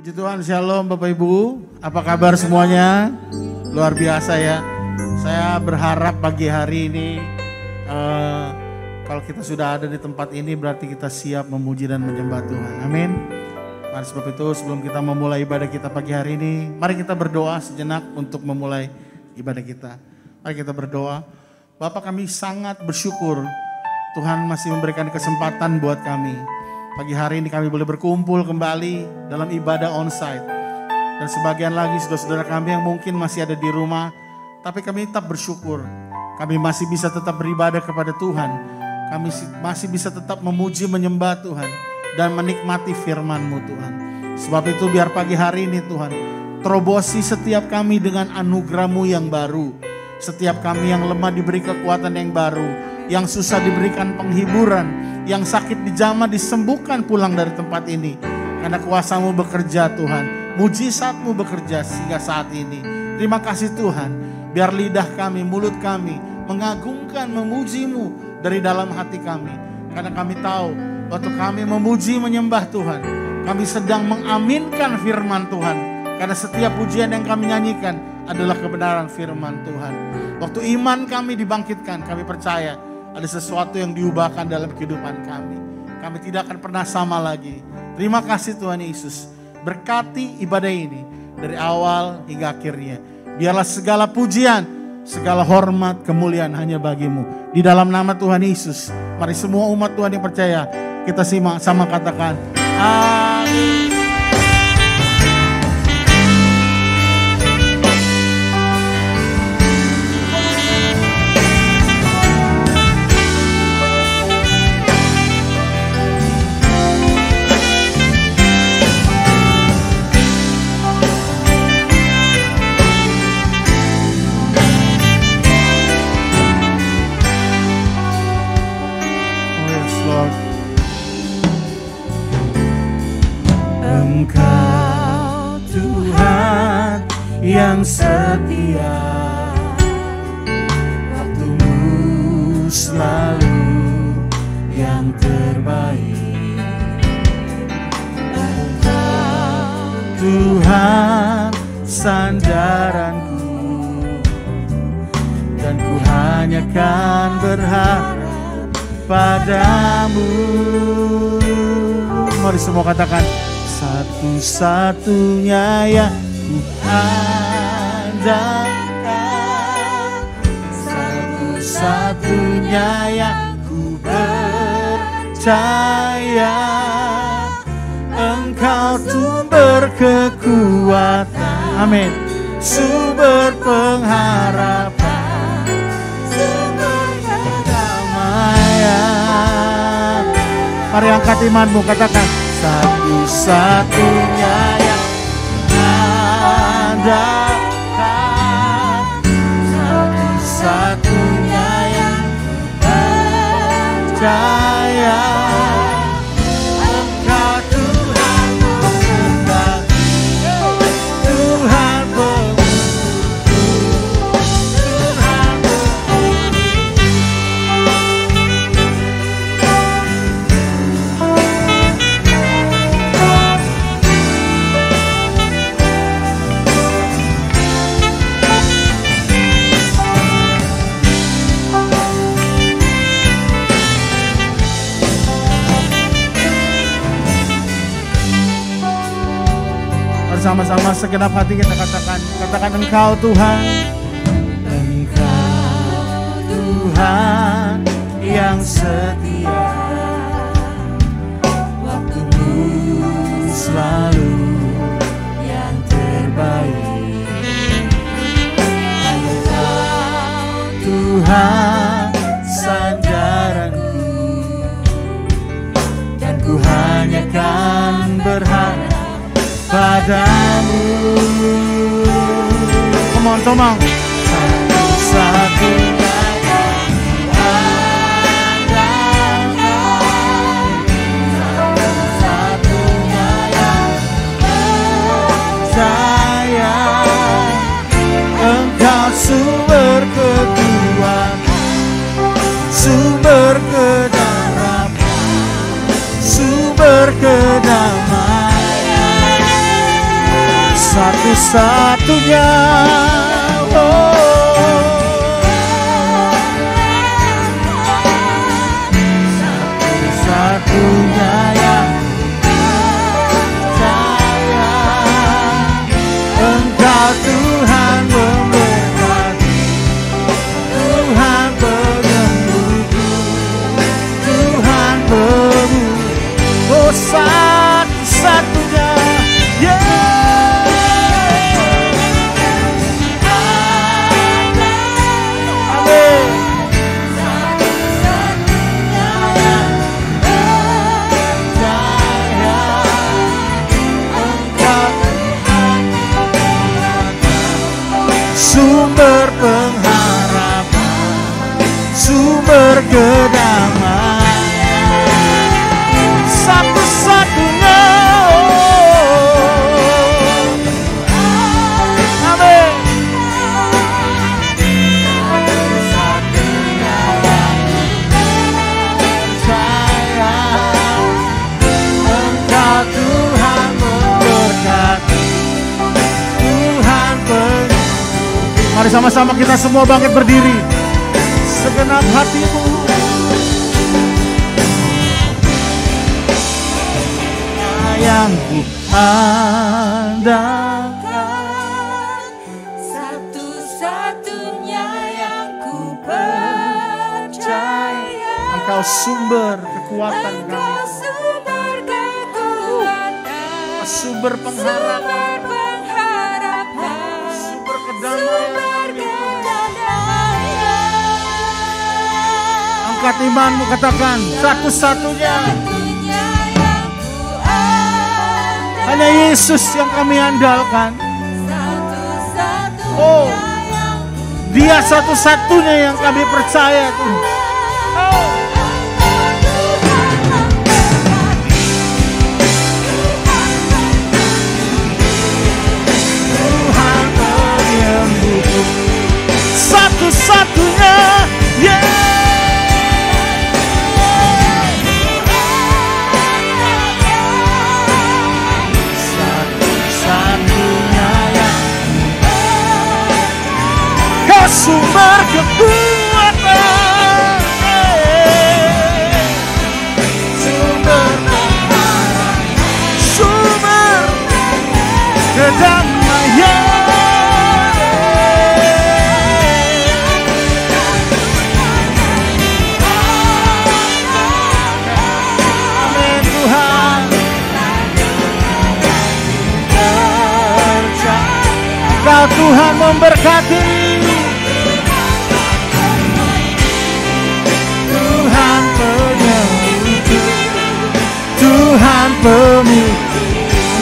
Puji Tuhan, Shalom Bapak Ibu. Apa kabar semuanya? Luar biasa ya. Saya berharap pagi hari ini kalau kita sudah ada di tempat ini berarti kita siap memuji dan menyembah Tuhan. Amin. Mari sebab itu sebelum kita memulai ibadah kita pagi hari ini, mari kita berdoa sejenak untuk memulai ibadah kita. Mari kita berdoa. Bapak, kami sangat bersyukur Tuhan masih memberikan kesempatan buat kami. Pagi hari ini kami boleh berkumpul kembali dalam ibadah onsite. Dan sebagian lagi saudara-saudara kami yang mungkin masih ada di rumah, tapi kami tetap bersyukur. Kami masih bisa tetap beribadah kepada Tuhan. Kami masih bisa tetap memuji, menyembah Tuhan. Dan menikmati firman-Mu Tuhan. Sebab itu biar pagi hari ini Tuhan, terobosi setiap kami dengan anugerah-Mu yang baru. Setiap kami yang lemah diberi kekuatan yang baru. Yang susah diberikan penghiburan, yang sakit dijamah disembuhkan pulang dari tempat ini. Karena kuasa-Mu bekerja Tuhan, mujizat-Mu bekerja sehingga saat ini. Terima kasih Tuhan, biar lidah kami, mulut kami mengagungkan, memuji-Mu dari dalam hati kami. Karena kami tahu waktu kami memuji, menyembah Tuhan, kami sedang mengaminkan firman Tuhan. Karena setiap pujian yang kami nyanyikan adalah kebenaran firman Tuhan. Waktu iman kami dibangkitkan, kami percaya ada sesuatu yang diubahkan dalam kehidupan kami. Kami tidak akan pernah sama lagi. Terima kasih Tuhan Yesus. Berkati ibadah ini dari awal hingga akhirnya. Biarlah segala pujian, segala hormat, kemuliaan hanya bagi-Mu. Di dalam nama Tuhan Yesus. Mari semua umat Tuhan yang percaya, kita simak sama katakan amin. Engkau Tuhan yang setia, waktu-Mu selalu yang terbaik. Engkau Tuhan sandaranku, dan ku hanya kan berharap padamu. Mari semua katakan satu-satunya yang ku andalkan, satu-satunya yang ku percaya. Engkau sumber kekuatan, amin, sumber pengharapan, sumber kedamaian. Mari angkat imanmu, katakan satu-satunya yang andalkan, satu-satunya yang percaya. Engkau Tuhan menghendaki, Tuhan mengutusku, Tuhan bersama-sama segenap hati kita katakan Engkau Tuhan, Engkau Tuhan yang setia, waktu-Mu selalu yang terbaik. Engkau Tuhan sandaranku, dan ku hanya kan berharap padamu. Come on. Satu-satunya yang andalkan, satu-satunya yang percaya. Engkau sumber kekuatan, sumber kedamaian, sumber kedamaian. satu-satunya. Satu-satunya yang percaya, Engkau Tuhan memberkati, Tuhan penyembuhku, Tuhan penyembuhku. Oh, satu-satunya. Sumber pengharapan, sumber kedamaian, satu-satunya. Amin. Satu-satunya percaya, Engkau Tuhan memberkati, Tuhan penyembuh. Mari sama-sama kita semua bangkit berdiri. Segenap hatimu. Yang ku andalkan, satu-satunya yang ku percaya. Engkau sumber kekuatan kami, Engkau sumber kekuatan, sumber pengharapan, sumber kedamaian. Angkat imanmu, katakan satu-satunya. Hanya Yesus yang kami andalkan. Oh, Dia satu-satunya yang kami percaya, Tuhan. Oh. Tuhan penyembuhku, satu-satunya. Sumber kekuatan, sumber pengharapan, sumber kedamaian. Amin Tuhan. Engkau Tuhan memberkati, Tuhan penyembuh,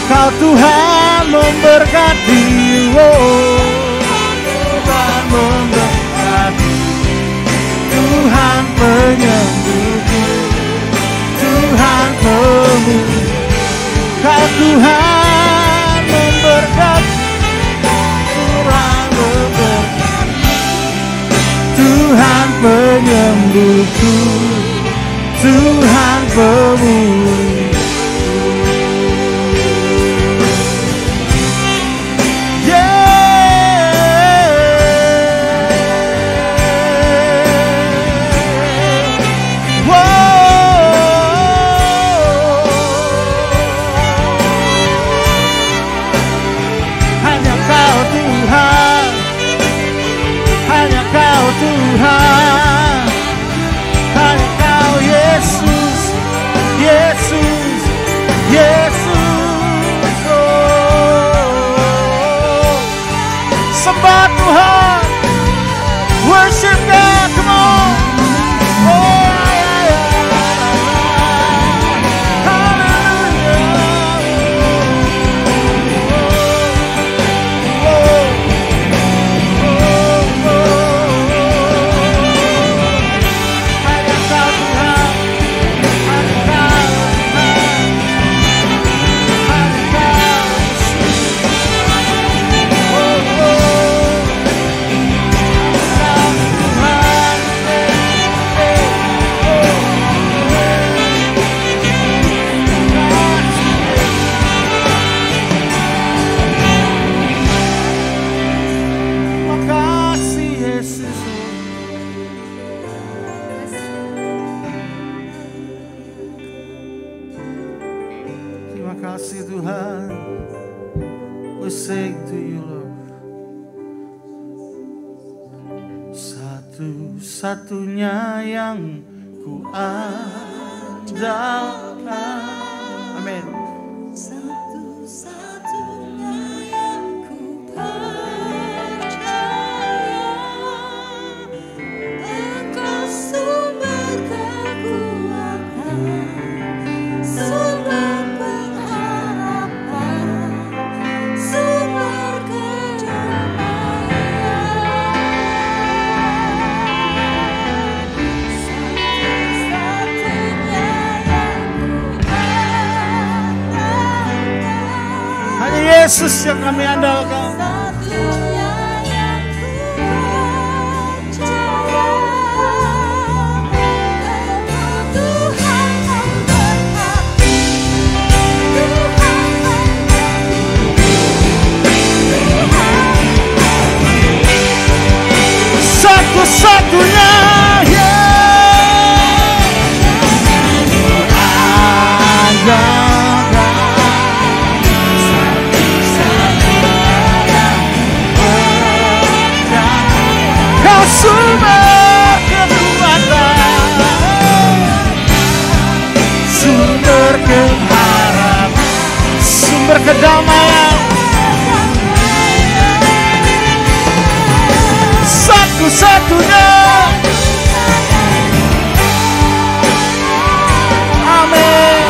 Engkau Tuhan memberkati, oh, Tuhan memberkati, Tuhan penyembuh, Tuhan penyembuh, Engkau Tuhan memberkati, Tuhan memberkati, Tuhan penyembuhku, Tuhan penyembuh. Tuhan, hanya Kau Yesus, Yesus, Yesus. Oh, sembah Tuhan, worship God, come on. Oh, God. We sing to you, Lord. Satu-satunya yang ku andalkan. Amin. Satu-satunya yang ku percaya, Engkau sumber kekuatan, sumber pengharapan, sumber kedamaian. Satu-satunya yang ku andalkan, Hanya Yesus yang kami andalkan. satunya yang ku percaya, Tuhan memberkati, Tuhan Satu-satunya yang andalkan. Kau sumber kekuatan, sumber pengharapan, sumber kedamaian. Satu-satunya. Amin.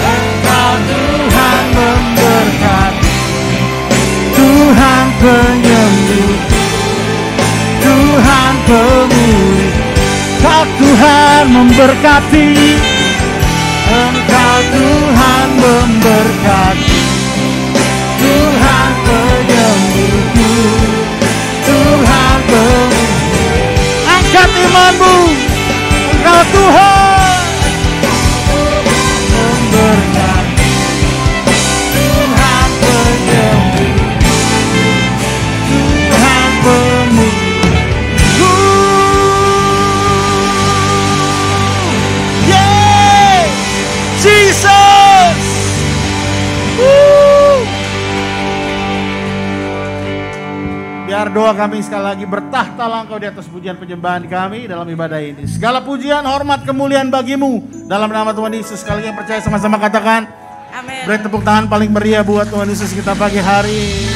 Engkau Tuhan memberkati, Tuhan penyembuh, Tuhan pemulih. Kau Tuhan memberkati, Engkau Tuhan memberkati, Tuhan penyembuhku, Tuhan pemulih. Angkat imanmu, Engkau Tuhan memberkati, Tuhan penyembuh, Tuhan pemulih. Yeah, Jesus. Biar doa kami sekali lagi bertahtalah Engkau di atas pujian penyembahan kami dalam ibadah ini. Segala pujian, hormat, kemuliaan bagimu. Dalam nama Tuhan Yesus, sekali lagi yang percaya sama-sama katakan. Amin. Beri tepuk tangan paling meriah buat Tuhan Yesus kita pagi hari.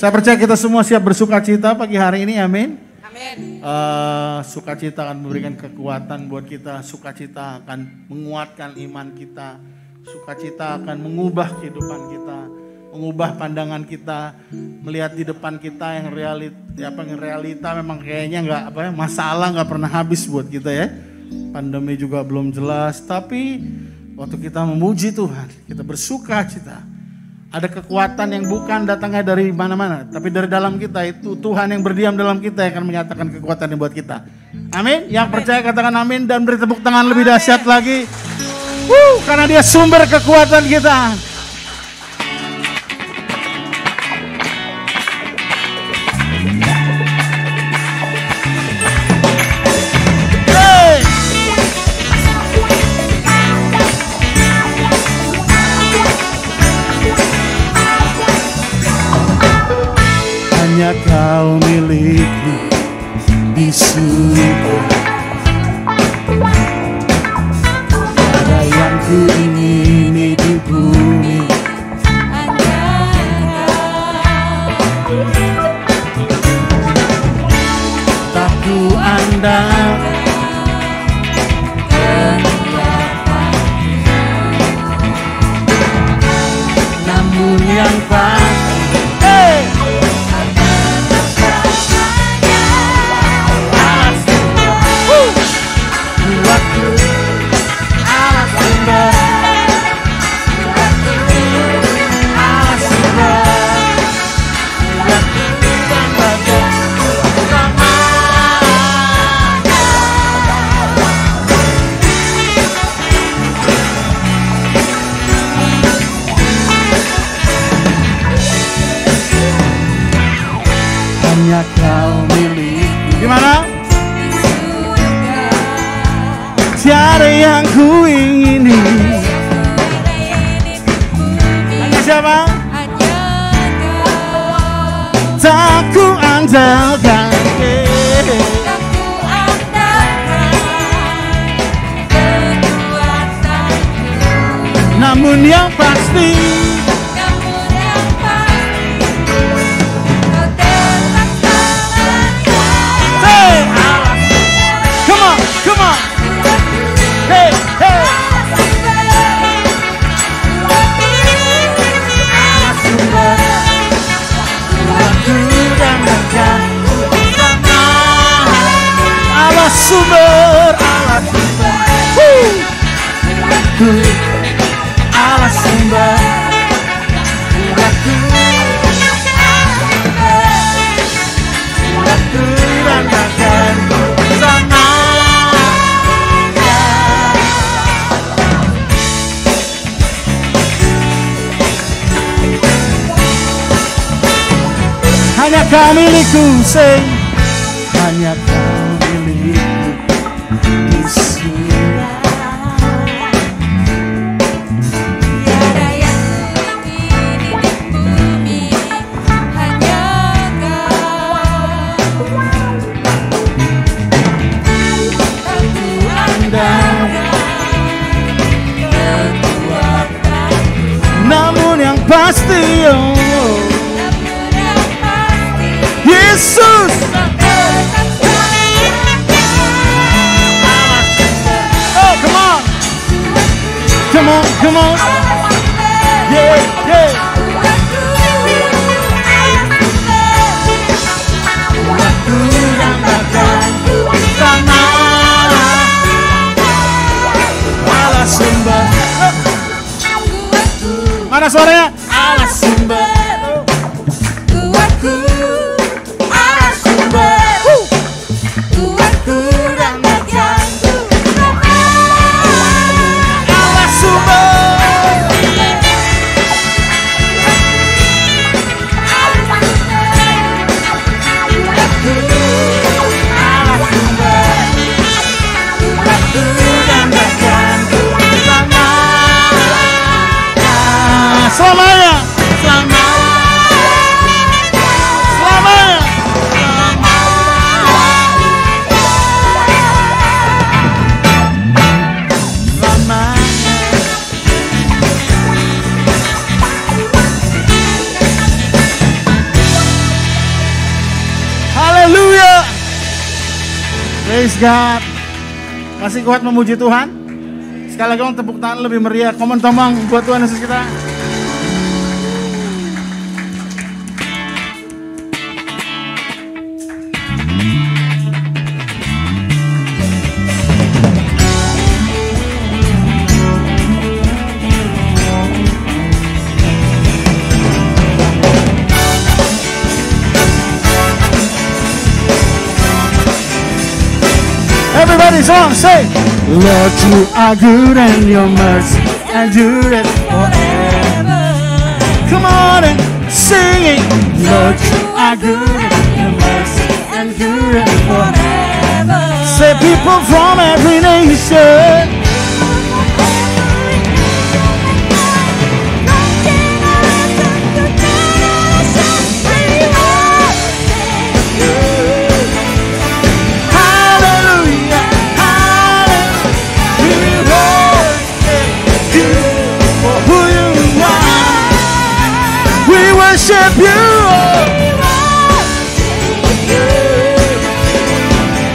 Saya percaya kita semua siap bersuka cita pagi hari ini, amin. Amin. Sukacita akan memberikan kekuatan buat kita. Sukacita akan menguatkan iman kita. Sukacita akan mengubah kehidupan kita, mengubah pandangan kita, melihat di depan kita yang realita memang kayaknya masalah nggak pernah habis buat kita ya. Pandemi juga belum jelas, tapi waktu kita memuji Tuhan, kita bersukacita. Ada kekuatan yang bukan datangnya dari mana-mana, tapi dari dalam kita. Itu Tuhan yang berdiam dalam kita yang akan menyatakan kekuatan yang buat kita. Amin. Yang percaya katakan amin dan beri tepuk tangan lebih dahsyat lagi. Karena Dia sumber kekuatan kita. Hey! Hanya Kau milikku di surga. Ada yang ku ingini di bumi. Tak ku andalkan, namun yang pasti, Gimana? di surga. Tiada yang ku ingini. Tanya siapa? Hanya Kau. Tak ku andalkan. Tak ku andalkan kekuatanku. Namun yang pasti Namun yang pasti Kau tetap selamanya. hey, come on, come on. Hey, hey. Allah sumber, Allah sumber. Allah sumber. Hanya kau milikku, say. Hanya kau milikku di surga. Tiada yang ingini di bumi, hanya Kau. Tak ku andalkan kekuatanku. Namun yang pasti, oh, Namun yang pasti Yesus. Kau tetap selamanya. Oh, come on, come on, come on. Yeah, yeah. Allah sumber. Mana suaranya? Allah sumber. Kuatku, Allah sumber. Kuatku dan bagianku. Allah sumber. Selamanya, selamanya. Haleluya. Praise God. Masih kuat memuji Tuhan? Sekali lagi dong tepuk tangan lebih meriah. Komen tomang buat Tuhan Yesus kita. Everybody song, say, Lord, you are good and your mercy endureth forever. Come on and sing it. Lord, you are good and your mercy endureth forever. Say, people from every nation. Hallelujah, hallelujah. We worship you for who you are. We worship you.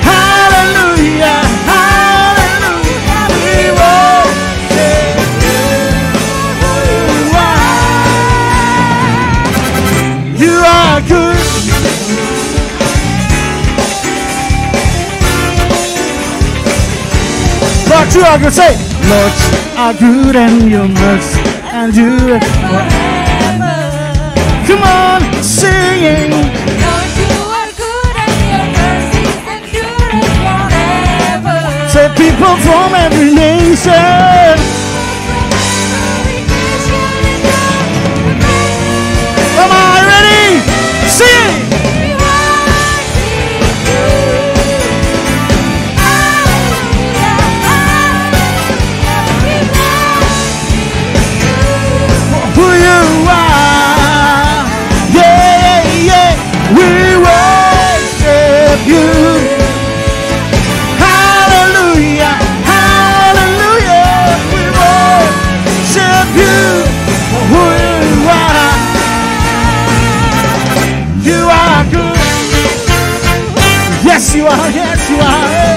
Hallelujah, hallelujah. We worship you for who you are. You are good. Lord, you are good. Say, Lord, you are good and your mercy endureth forever. Come on, singing. Lord, you are good and your mercies endure forever. Say, people from every nation. Come on, ready? Sing. We worship you. you. Hallelujah, hallelujah. We worship you for who you are. You are good. Yes, you are. Yes, you are.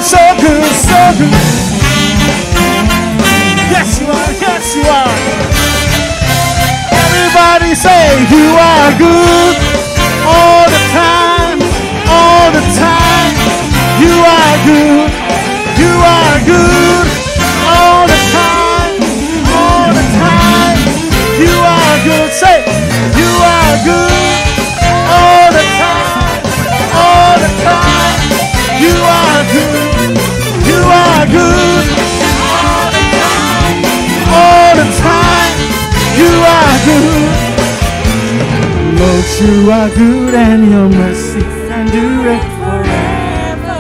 So good, so good. Yes, you are. Yes, you are. Everybody say, you are good all the time, all the time. You are good. You are good all the time, all the time. You are good. Say, you are good all the time, all the time. You are good. You are good all the time. You are good. Lord, you are good and your mercy endureth forever.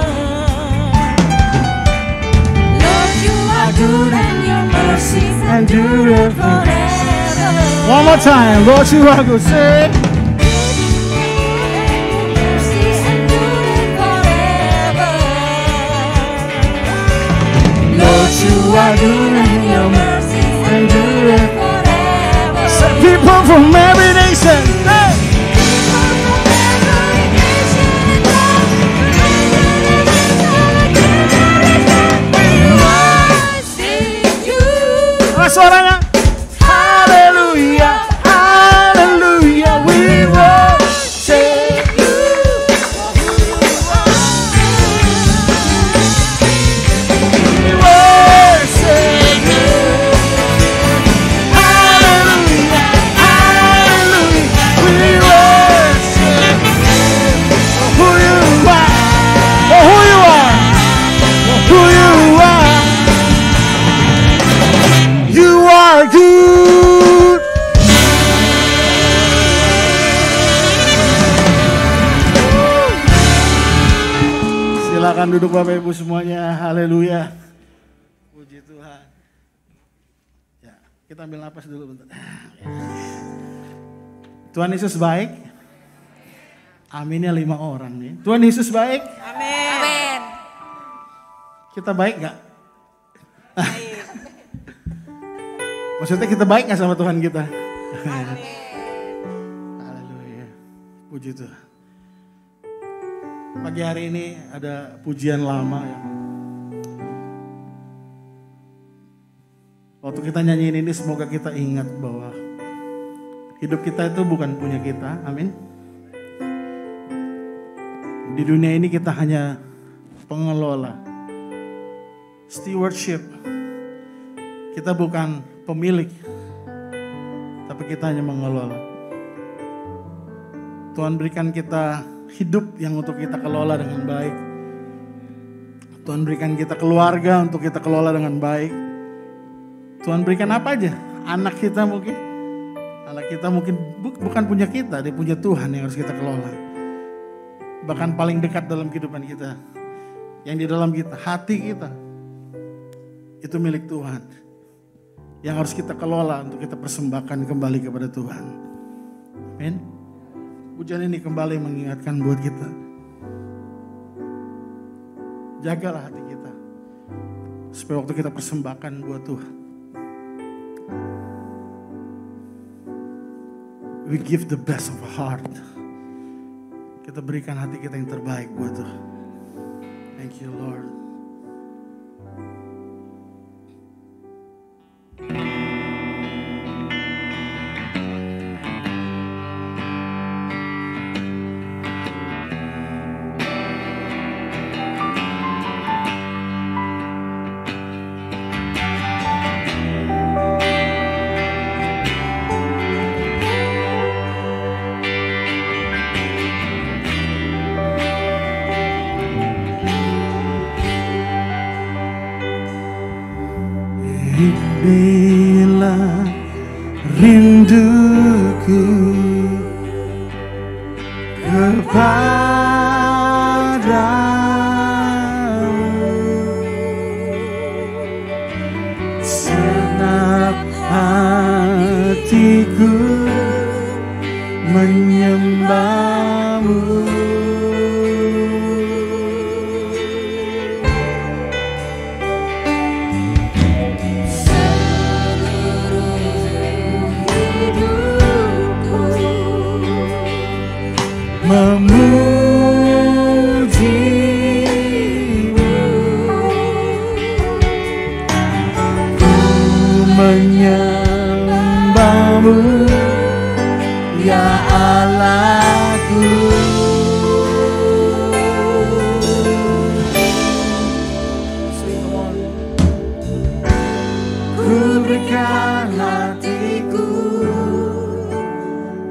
Lord, you are good and your mercy endureth forever. One more time. Lord, you are good. Say, Mercy endureth forever. Lord, you are good and your mercy endureth forever. say people from every nation. Hey. Suaranya, haleluya, haleluya, we worship you. We worship you. Haleluya, haleluya, we worship you. For who you are, for who you are, for who you are. You are good. Silakan duduk Bapak Ibu semuanya. Haleluya. Puji Tuhan. Ya, kita ambil napas dulu bentar. Tuhan Yesus baik. Aminnya 5 orang nih. Tuhan Yesus baik. Amin. Kita baik gak? Maksudnya kita baik gak sama Tuhan kita? Haleluya. Puji Tuhan. Pagi hari ini ada pujian lama ya. Waktu kita nyanyiin ini semoga kita ingat bahwa hidup kita itu bukan punya kita. Amin. Di dunia ini kita hanya pengelola. Stewardship. Kita bukan pemilik, tapi kita hanya mengelola. Tuhan berikan kita hidup yang untuk kita kelola dengan baik. Tuhan berikan kita keluarga untuk kita kelola dengan baik. Tuhan berikan apa aja? Anak kita mungkin bukan punya kita, dia punya Tuhan yang harus kita kelola. Bahkan paling dekat dalam kehidupan kita, yang di dalam kita, hati kita, itu milik Tuhan. Yang harus kita kelola untuk kita persembahkan kembali kepada Tuhan. Amin. Pujian ini kembali mengingatkan buat kita. Jagalah hati kita. Supaya waktu kita persembahkan buat Tuhan. We give the best of our heart. Kita berikan hati kita yang terbaik buat Tuhan. Thank you Lord. Bila rinduku kepadamu, senap hatiku menyembahmu. menyembahmu, ya Allahku. Ku berikan hatiku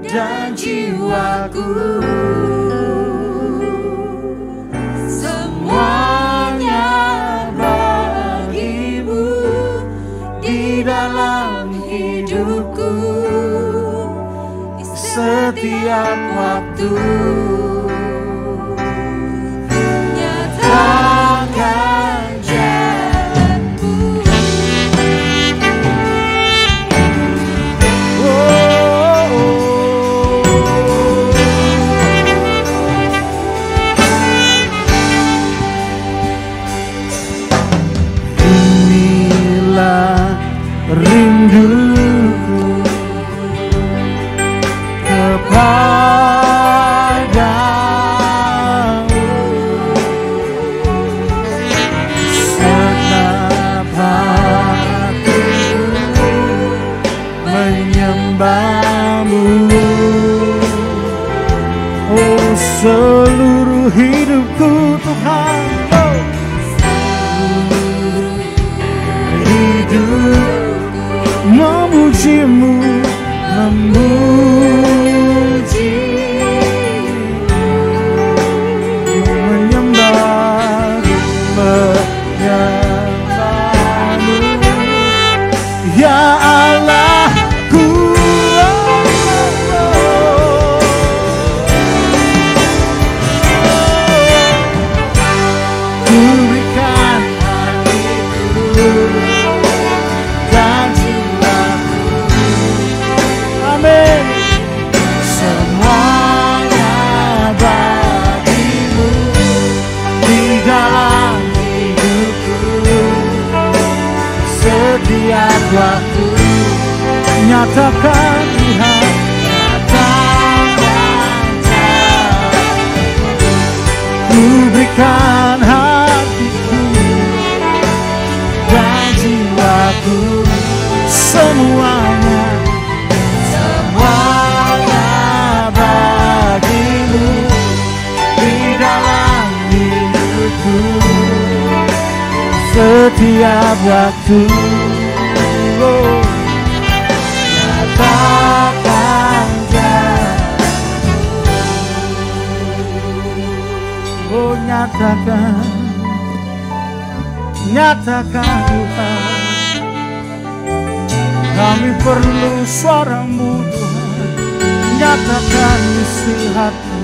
dan jiwaku, semuanya bagimu di dalam hidupku, setiap waktu. Nyatakan jalanku. Inilah rinduku kepadamu, segenap hatiku menyembahmu. Oh, seluruh hidupku Tuhan, oh, hidup memujimu, memuji, menyembahmu, menyembahmu, ya Allahku. Ku berikan hatiku dan jiwaku, amin, semuanya bagimu di dalam hidupku, setiap waktu. Nyatakan Tuhan, nyatakan jalanku. Ku berikan hatiku dan jiwaku, semuanya, semuanya bagimu di dalam hidupku, setiap waktu. Oh, nyatakan jalanku. Oh, nyatakan, nyatakan Tuhan. Kami perlu suara-Mu Tuhan. Nyatakan isi hati,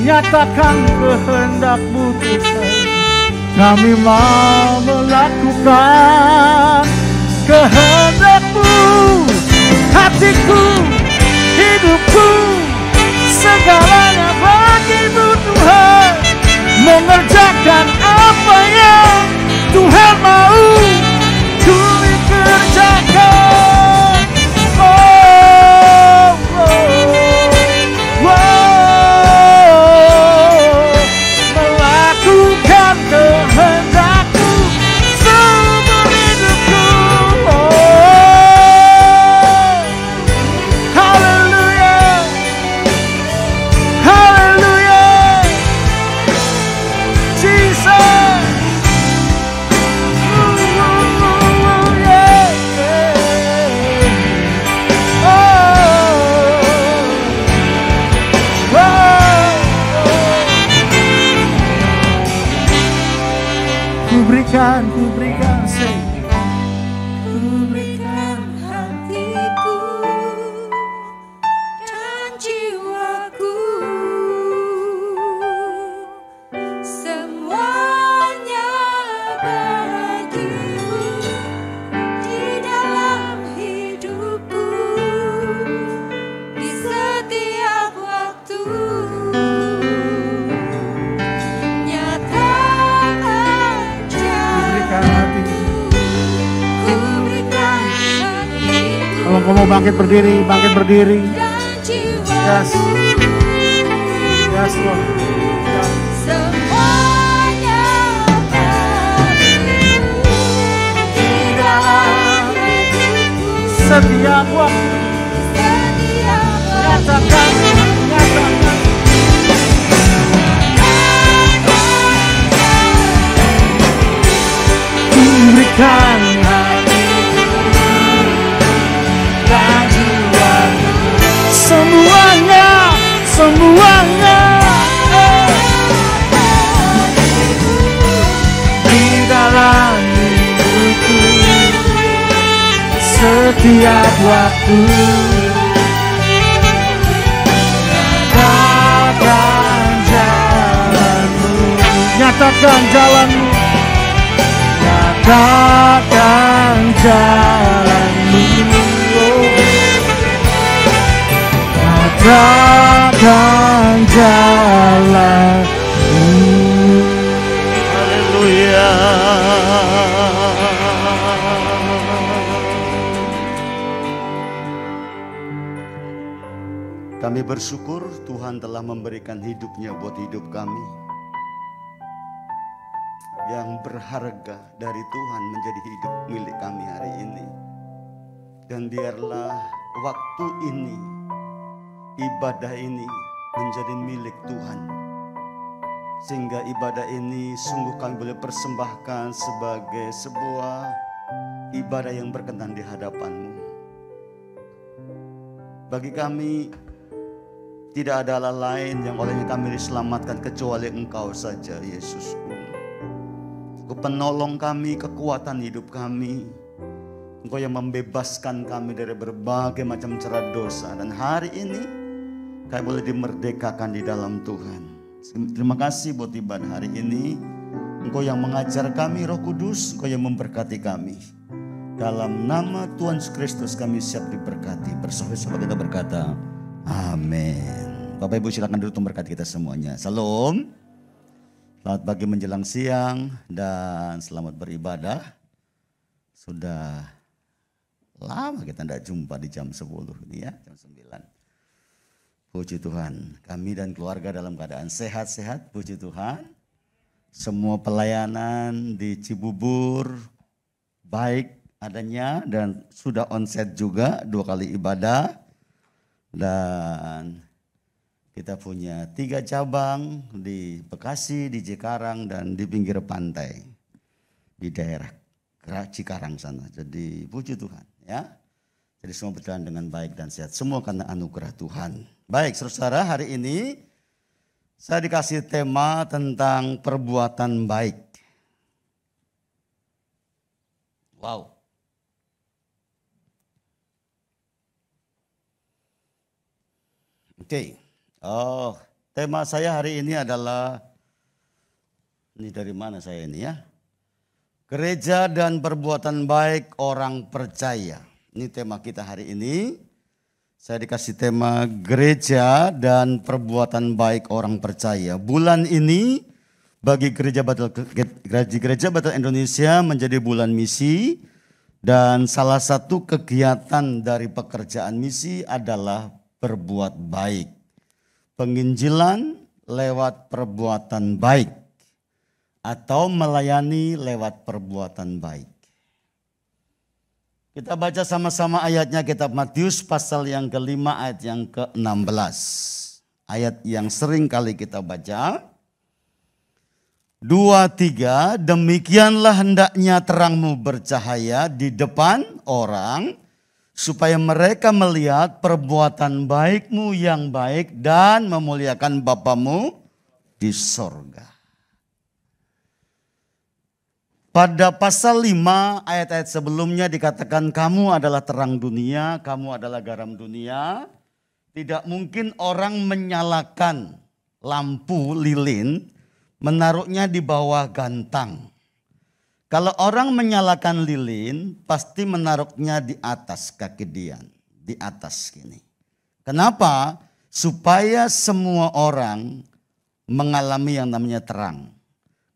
nyatakan kehendak-Mu Tuhan. Kami mau melakukan kehendak-Mu. Hatiku, hidupku, segalanya bagi-Mu Tuhan. Mengerjakan apa yang Tuhan mau ku kerjakan. Oh, oh, oh, melakukan kehendak-Mu seumur hidupku. Oh, haleluya, haleluya, Jesus. Ku berikan, say. Ku berikan hatiku dan jiwaku, semuanya bagimu di dalam hidupku, di setiap waktu. Kalau kamu bangkit berdiri, bangkit berdiri. Yes, yes Lord. Semuanya bagimu di dalam hidupku, setiap waktu. Nyatakan, nyatakan. Berikan dan jiwaku, semuanya, semuanya di dalam hidupku, setiap waktu. Nyatakan jalanmu, nyatakan jalanmu, nyatakan jalanmu, nyatakan jalanmu. Haleluya. Kami bersyukur Tuhan telah memberikan hidupnya buat hidup kami. Yang berharga dari Tuhan menjadi hidup milik kami hari ini. Dan biarlah waktu ini, ibadah ini menjadi milik Tuhan. Sehingga ibadah ini sungguh kami boleh persembahkan sebagai sebuah ibadah yang berkenan di hadapan-Mu. Bagi kami, tidak ada Allah lain yang olehnya kami diselamatkan kecuali Engkau saja, Yesusku. Engkau penolong kami, kekuatan hidup kami. Engkau yang membebaskan kami dari berbagai macam cerat dosa. Dan hari ini kami boleh dimerdekakan di dalam Tuhan. Terima kasih buat ibadah hari ini. Engkau yang mengajar kami, Roh Kudus. Engkau yang memberkati kami. Dalam nama Tuhan Yesus Kristus kami siap diberkati. Bersama-sama kita berkata, amin. Bapak Ibu silakan duduk memberkati kita semuanya. Salam. Selamat pagi menjelang siang dan selamat beribadah. Sudah lama kita tidak jumpa di jam 10 ini ya, jam 9. Puji Tuhan, kami dan keluarga dalam keadaan sehat-sehat, puji Tuhan. Semua pelayanan di Cibubur baik adanya dan sudah onset juga 2 kali ibadah. Dan kita punya 3 cabang di Bekasi, di Cikarang, dan di pinggir pantai. Di daerah Cikarang sana. Jadi puji Tuhan ya. Jadi semua berjalan dengan baik dan sehat. Semua karena anugerah Tuhan. Baik saudara, hari ini saya dikasih tema tentang perbuatan baik. Wow. Oke. Oh, tema saya hari ini adalah, ini dari mana saya ini ya? Gereja dan perbuatan baik orang percaya. Ini tema kita hari ini. Saya dikasih tema gereja dan perbuatan baik orang percaya. Bulan ini bagi Gereja Bethel Indonesia menjadi bulan misi. Dan salah satu kegiatan dari pekerjaan misi adalah berbuat baik. Penginjilan lewat perbuatan baik atau melayani lewat perbuatan baik. Kita baca sama-sama ayatnya, kitab Matius pasal yang ke-5 ayat yang ke-16. Ayat yang sering kali kita baca. 2, 3, demikianlah hendaknya terangmu bercahaya di depan orang, supaya mereka melihat perbuatan baikmu yang baik dan memuliakan Bapamu di sorga. Pada pasal 5 ayat-ayat sebelumnya dikatakan kamu adalah terang dunia, kamu adalah garam dunia. Tidak mungkin orang menyalakan lampu lilin, menaruhnya di bawah gantang. Kalau orang menyalakan lilin, pasti menaruhnya di atas kaki dia, di atas gini. Kenapa? Supaya semua orang mengalami yang namanya terang.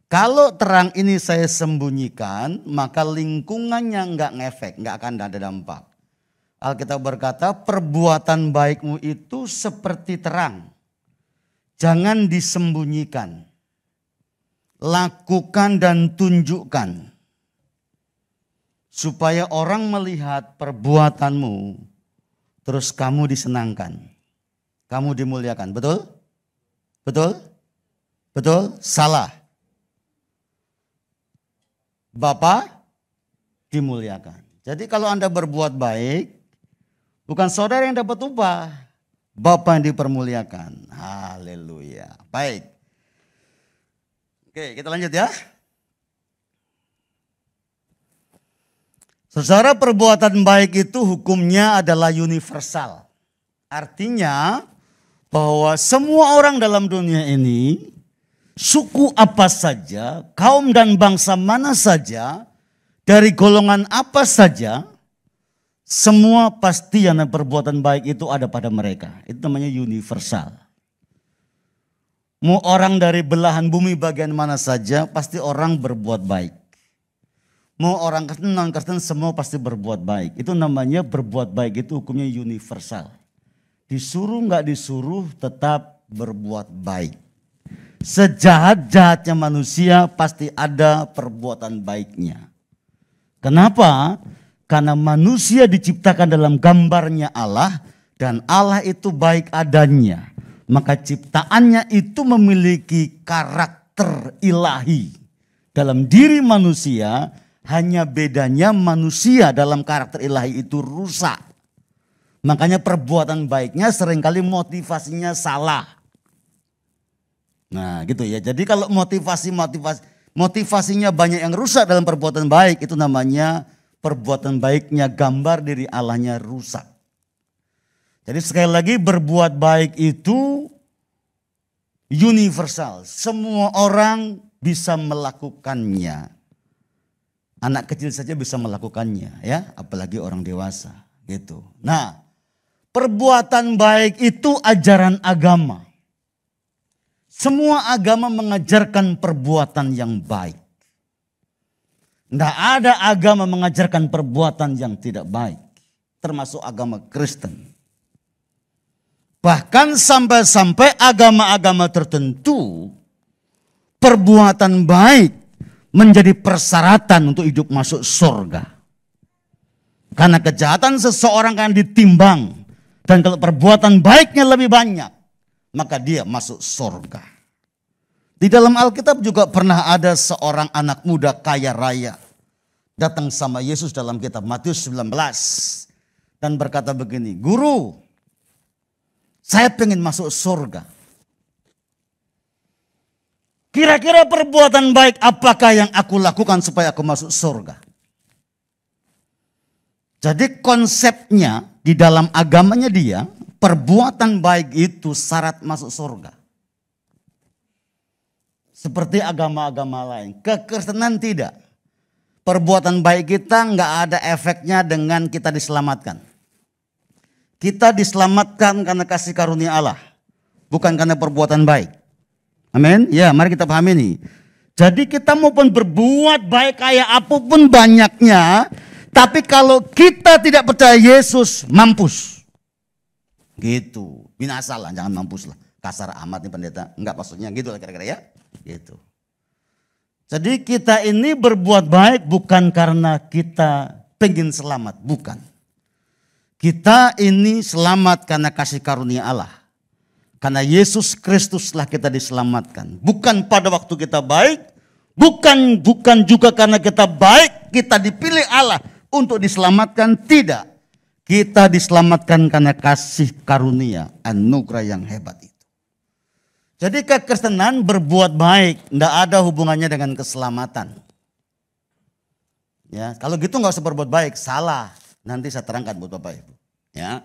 Kalau terang ini saya sembunyikan, maka lingkungannya nggak ngefek, nggak akan ada dampak. Alkitab berkata, perbuatan baikmu itu seperti terang. Jangan disembunyikan. Lakukan dan tunjukkan. supaya orang melihat perbuatanmu, terus kamu disenangkan, kamu dimuliakan. Betul? Betul? Betul? Salah. Bapa dimuliakan. Jadi kalau Anda berbuat baik, bukan saudara yang dapat upah, Bapa yang dipermuliakan. Haleluya. Baik. Oke, kita lanjut ya. Saudara, perbuatan baik itu hukumnya adalah universal. Artinya bahwa semua orang dalam dunia ini, suku apa saja, kaum dan bangsa mana saja, dari golongan apa saja, semua pasti yang perbuatan baik itu ada pada mereka. Itu namanya universal. Mau orang dari belahan bumi bagian mana saja, pasti orang berbuat baik. Mau orang Kristen, non-Kristen, semua pasti berbuat baik. Itu namanya berbuat baik itu hukumnya universal. Disuruh nggak disuruh tetap berbuat baik. Sejahat-jahatnya manusia pasti ada perbuatan baiknya. Kenapa? Karena manusia diciptakan dalam gambarnya Allah dan Allah itu baik adanya. Maka ciptaannya itu memiliki karakter ilahi. Dalam diri manusia, hanya bedanya manusia dalam karakter ilahi itu rusak. Makanya perbuatan baiknya seringkali motivasinya salah. Nah gitu ya, jadi kalau motivasinya banyak yang rusak dalam perbuatan baik, itu namanya perbuatan baiknya gambar diri Allahnya rusak. Jadi sekali lagi berbuat baik itu universal, semua orang bisa melakukannya. Anak kecil saja bisa melakukannya ya, apalagi orang dewasa gitu. Nah, perbuatan baik itu ajaran agama. Semua agama mengajarkan perbuatan yang baik. Tidak ada agama mengajarkan perbuatan yang tidak baik. Termasuk agama Kristen. Bahkan sampai-sampai agama-agama tertentu, perbuatan baik menjadi persyaratan untuk hidup masuk surga. Karena kejahatan seseorang kan ditimbang. Dan kalau perbuatan baiknya lebih banyak, maka dia masuk surga. Di dalam Alkitab juga pernah ada seorang anak muda kaya raya. Datang sama Yesus dalam kitab Matius 19. Dan berkata begini, Guru, saya pengen masuk surga. Kira-kira perbuatan baik apakah yang aku lakukan supaya aku masuk surga? Jadi konsepnya di dalam agamanya dia, perbuatan baik itu syarat masuk surga. Seperti agama-agama lain. Kekristenan tidak. Perbuatan baik kita nggak ada efeknya dengan kita diselamatkan. Kita diselamatkan karena kasih karunia Allah. Bukan karena perbuatan baik. Amin. Ya, mari kita pahami ini. Jadi kita maupun berbuat baik kayak apapun banyaknya, tapi kalau kita tidak percaya Yesus, mampus. Gitu. Binasa lah, jangan mampus lah. Kasar amat nih pendeta. Enggak maksudnya gitu lah kira-kira ya. Gitu. Jadi kita ini berbuat baik bukan karena kita pengen selamat. Bukan. Kita ini selamat karena kasih karunia Allah. Karena Yesus Kristuslah kita diselamatkan. Bukan pada waktu kita baik. Bukan juga karena kita baik. Kita dipilih Allah untuk diselamatkan. Tidak. Kita diselamatkan karena kasih karunia. Anugerah yang hebat itu. Jadi kekristenan berbuat baik. Tidak ada hubungannya dengan keselamatan. Ya, kalau gitu nggak usah berbuat baik. Salah. Nanti saya terangkan buat Bapak Ibu. Ya,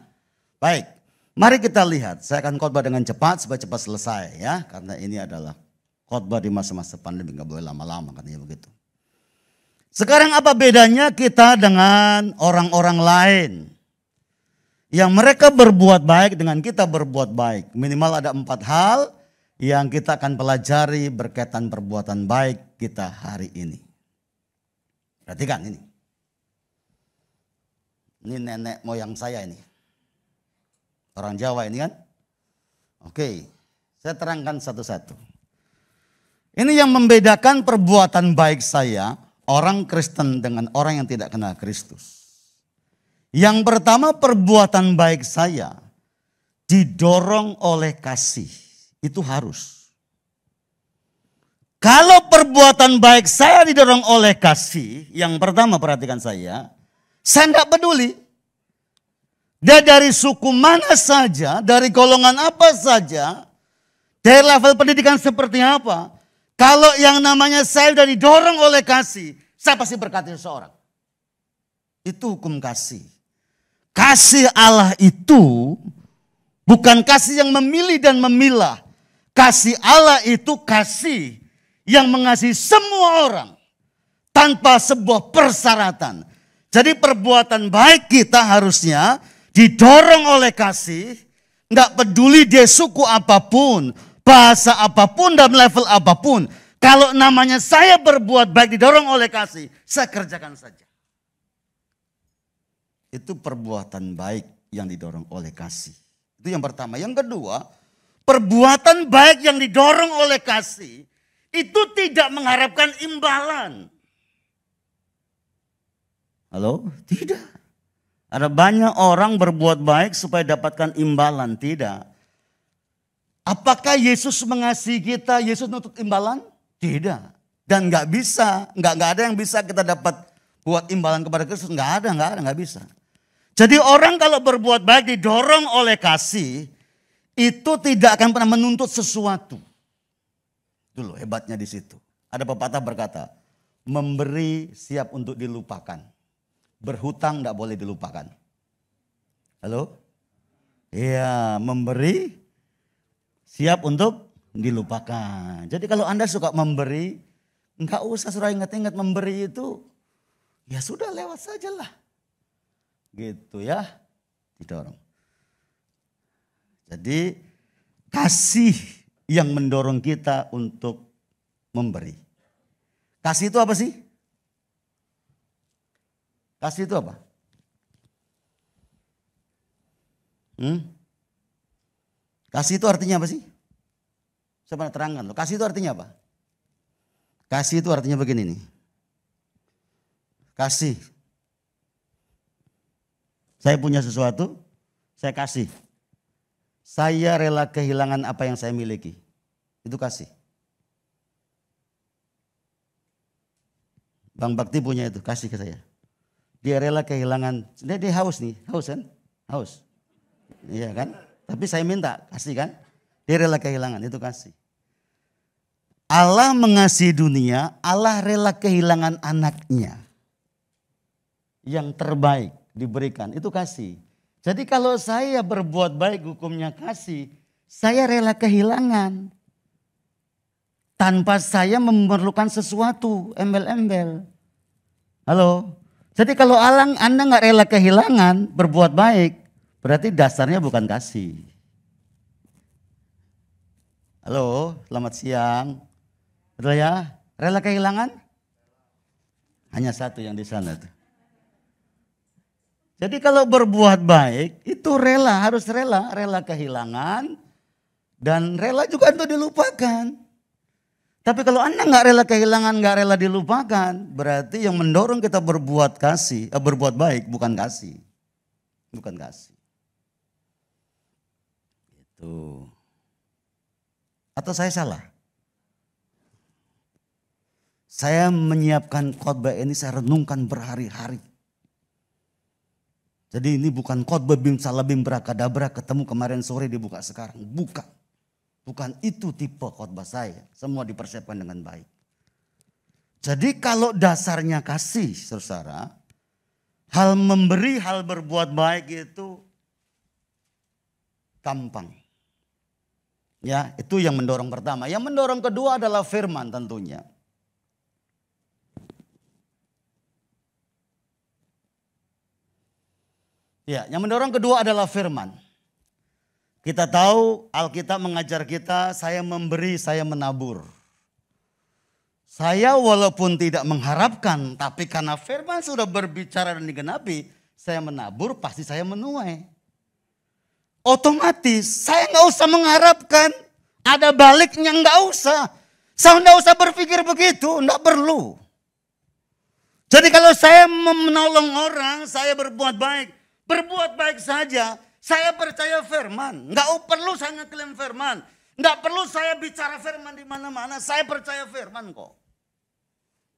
baik. Mari kita lihat, saya akan khotbah dengan cepat supaya cepat selesai ya. Karena ini adalah khotbah di masa-masa pandemi, nggak boleh lama-lama katanya begitu. Sekarang apa bedanya kita dengan orang-orang lain? Yang mereka berbuat baik dengan kita berbuat baik. Minimal ada 4 hal yang kita akan pelajari berkaitan perbuatan baik kita hari ini. Perhatikan ini. Ini nenek moyang saya ini. Orang Jawa ini kan. Oke, saya terangkan satu-satu. Ini yang membedakan perbuatan baik saya, orang Kristen dengan orang yang tidak kenal Kristus. Yang pertama, perbuatan baik saya didorong oleh kasih. Itu harus. Kalau perbuatan baik saya didorong oleh kasih, yang pertama perhatikan saya enggak peduli. Dia dari suku mana saja, dari golongan apa saja, dari level pendidikan seperti apa. Kalau yang namanya saya sudah didorong oleh kasih, saya pasti berkati seseorang. Itu hukum kasih. Kasih Allah itu bukan kasih yang memilih dan memilah. Kasih Allah itu kasih yang mengasihi semua orang tanpa sebuah persyaratan. Jadi perbuatan baik kita harusnya didorong oleh kasih. Enggak peduli dia suku apapun, bahasa apapun dan level apapun. Kalau namanya saya berbuat baik didorong oleh kasih, saya kerjakan saja. Itu perbuatan baik yang didorong oleh kasih. Itu yang pertama. Yang kedua, perbuatan baik yang didorong oleh kasih itu tidak mengharapkan imbalan. Halo? Tidak. Ada banyak orang berbuat baik supaya dapatkan imbalan. Tidak. Apakah Yesus mengasihi kita, Yesus nuntut imbalan? Tidak. Dan nggak bisa, nggak ada yang bisa kita dapat buat imbalan kepada Kristus. Nggak ada, nggak bisa. Jadi orang kalau berbuat baik didorong oleh kasih, itu tidak akan pernah menuntut sesuatu. Itu loh hebatnya di situ. Ada pepatah berkata, memberi siap untuk dilupakan. Berhutang tidak boleh dilupakan. Halo? Iya, memberi siap untuk dilupakan. Jadi kalau Anda suka memberi, enggak usah suruh ingat-ingat memberi itu. Ya sudah lewat sajalah. Gitu ya. Didorong. Jadi kasih yang mendorong kita untuk memberi. Kasih itu apa sih? Kasih itu apa? Kasih itu artinya apa sih? Saya pernah terangkan loh. Kasih itu artinya apa? Kasih itu artinya begini nih. Kasih. Saya punya sesuatu, saya kasih. Saya rela kehilangan apa yang saya miliki. Itu kasih. Bang Bakti punya itu, kasih ke saya. Dia rela kehilangan, dia haus nih, haus kan? Haus. Iya kan? Tapi saya minta, kasih kan? Dia rela kehilangan, itu kasih. Allah mengasihi dunia, Allah rela kehilangan anaknya. Yang terbaik diberikan, itu kasih. Jadi kalau saya berbuat baik hukumnya kasih, saya rela kehilangan. Tanpa saya memerlukan sesuatu, embel-embel. Halo? Jadi kalau Anda nggak rela kehilangan, berbuat baik, berarti dasarnya bukan kasih. Halo, selamat siang. Betul ya? Rela kehilangan? Hanya satu yang di sana tuh. Jadi kalau berbuat baik itu rela, harus rela kehilangan dan rela juga untuk dilupakan. Tapi kalau Anda nggak rela kehilangan, nggak rela dilupakan, berarti yang mendorong kita berbuat berbuat baik bukan kasih, bukan kasih. Itu. Atau saya salah? Saya menyiapkan khotbah ini, saya renungkan berhari-hari. Jadi ini bukan khotbah bim salabim brakadabra ketemu kemarin sore dibuka sekarang. Bukan. Bukan itu tipe khotbah saya. Semua dipersiapkan dengan baik. Jadi kalau dasarnya kasih, saudara, hal memberi, hal berbuat baik itu gampang. Ya, itu yang mendorong pertama. Yang mendorong kedua adalah firman tentunya. Ya, yang mendorong kedua adalah firman. Kita tahu Alkitab mengajar kita, saya memberi, saya menabur. Saya walaupun tidak mengharapkan, tapi karena firman sudah berbicara dan digenapi, saya menabur, pasti saya menuai. Otomatis saya nggak usah mengharapkan, ada baliknya nggak usah. Saya nggak usah berpikir begitu, nggak perlu. Jadi kalau saya menolong orang, saya berbuat baik saja. Saya percaya firman. Nggak perlu saya ngeklaim firman. Nggak perlu saya bicara firman di mana-mana. Saya percaya firman kok.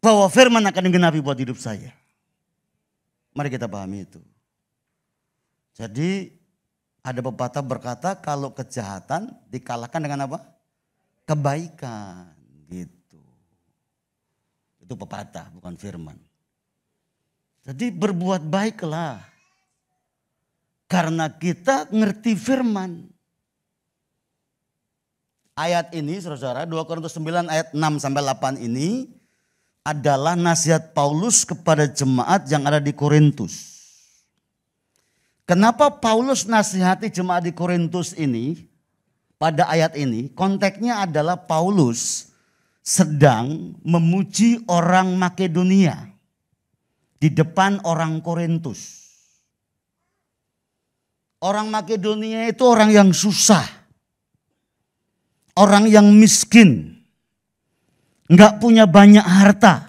Bahwa firman akan digenapi buat hidup saya. Mari kita pahami itu. Jadi ada pepatah berkata kalau kejahatan dikalahkan dengan apa? Kebaikan. Gitu. Itu pepatah bukan firman. Jadi berbuat baiklah. Karena kita ngerti firman. Ayat ini saudara, 2 Korintus 9 ayat 6 sampai 8 ini adalah nasihat Paulus kepada jemaat yang ada di Korintus. Kenapa Paulus nasihati jemaat di Korintus ini pada ayat ini? Konteksnya adalah Paulus sedang memuji orang Makedonia di depan orang Korintus. Orang Makedonia itu orang yang susah. Orang yang miskin. Enggak punya banyak harta.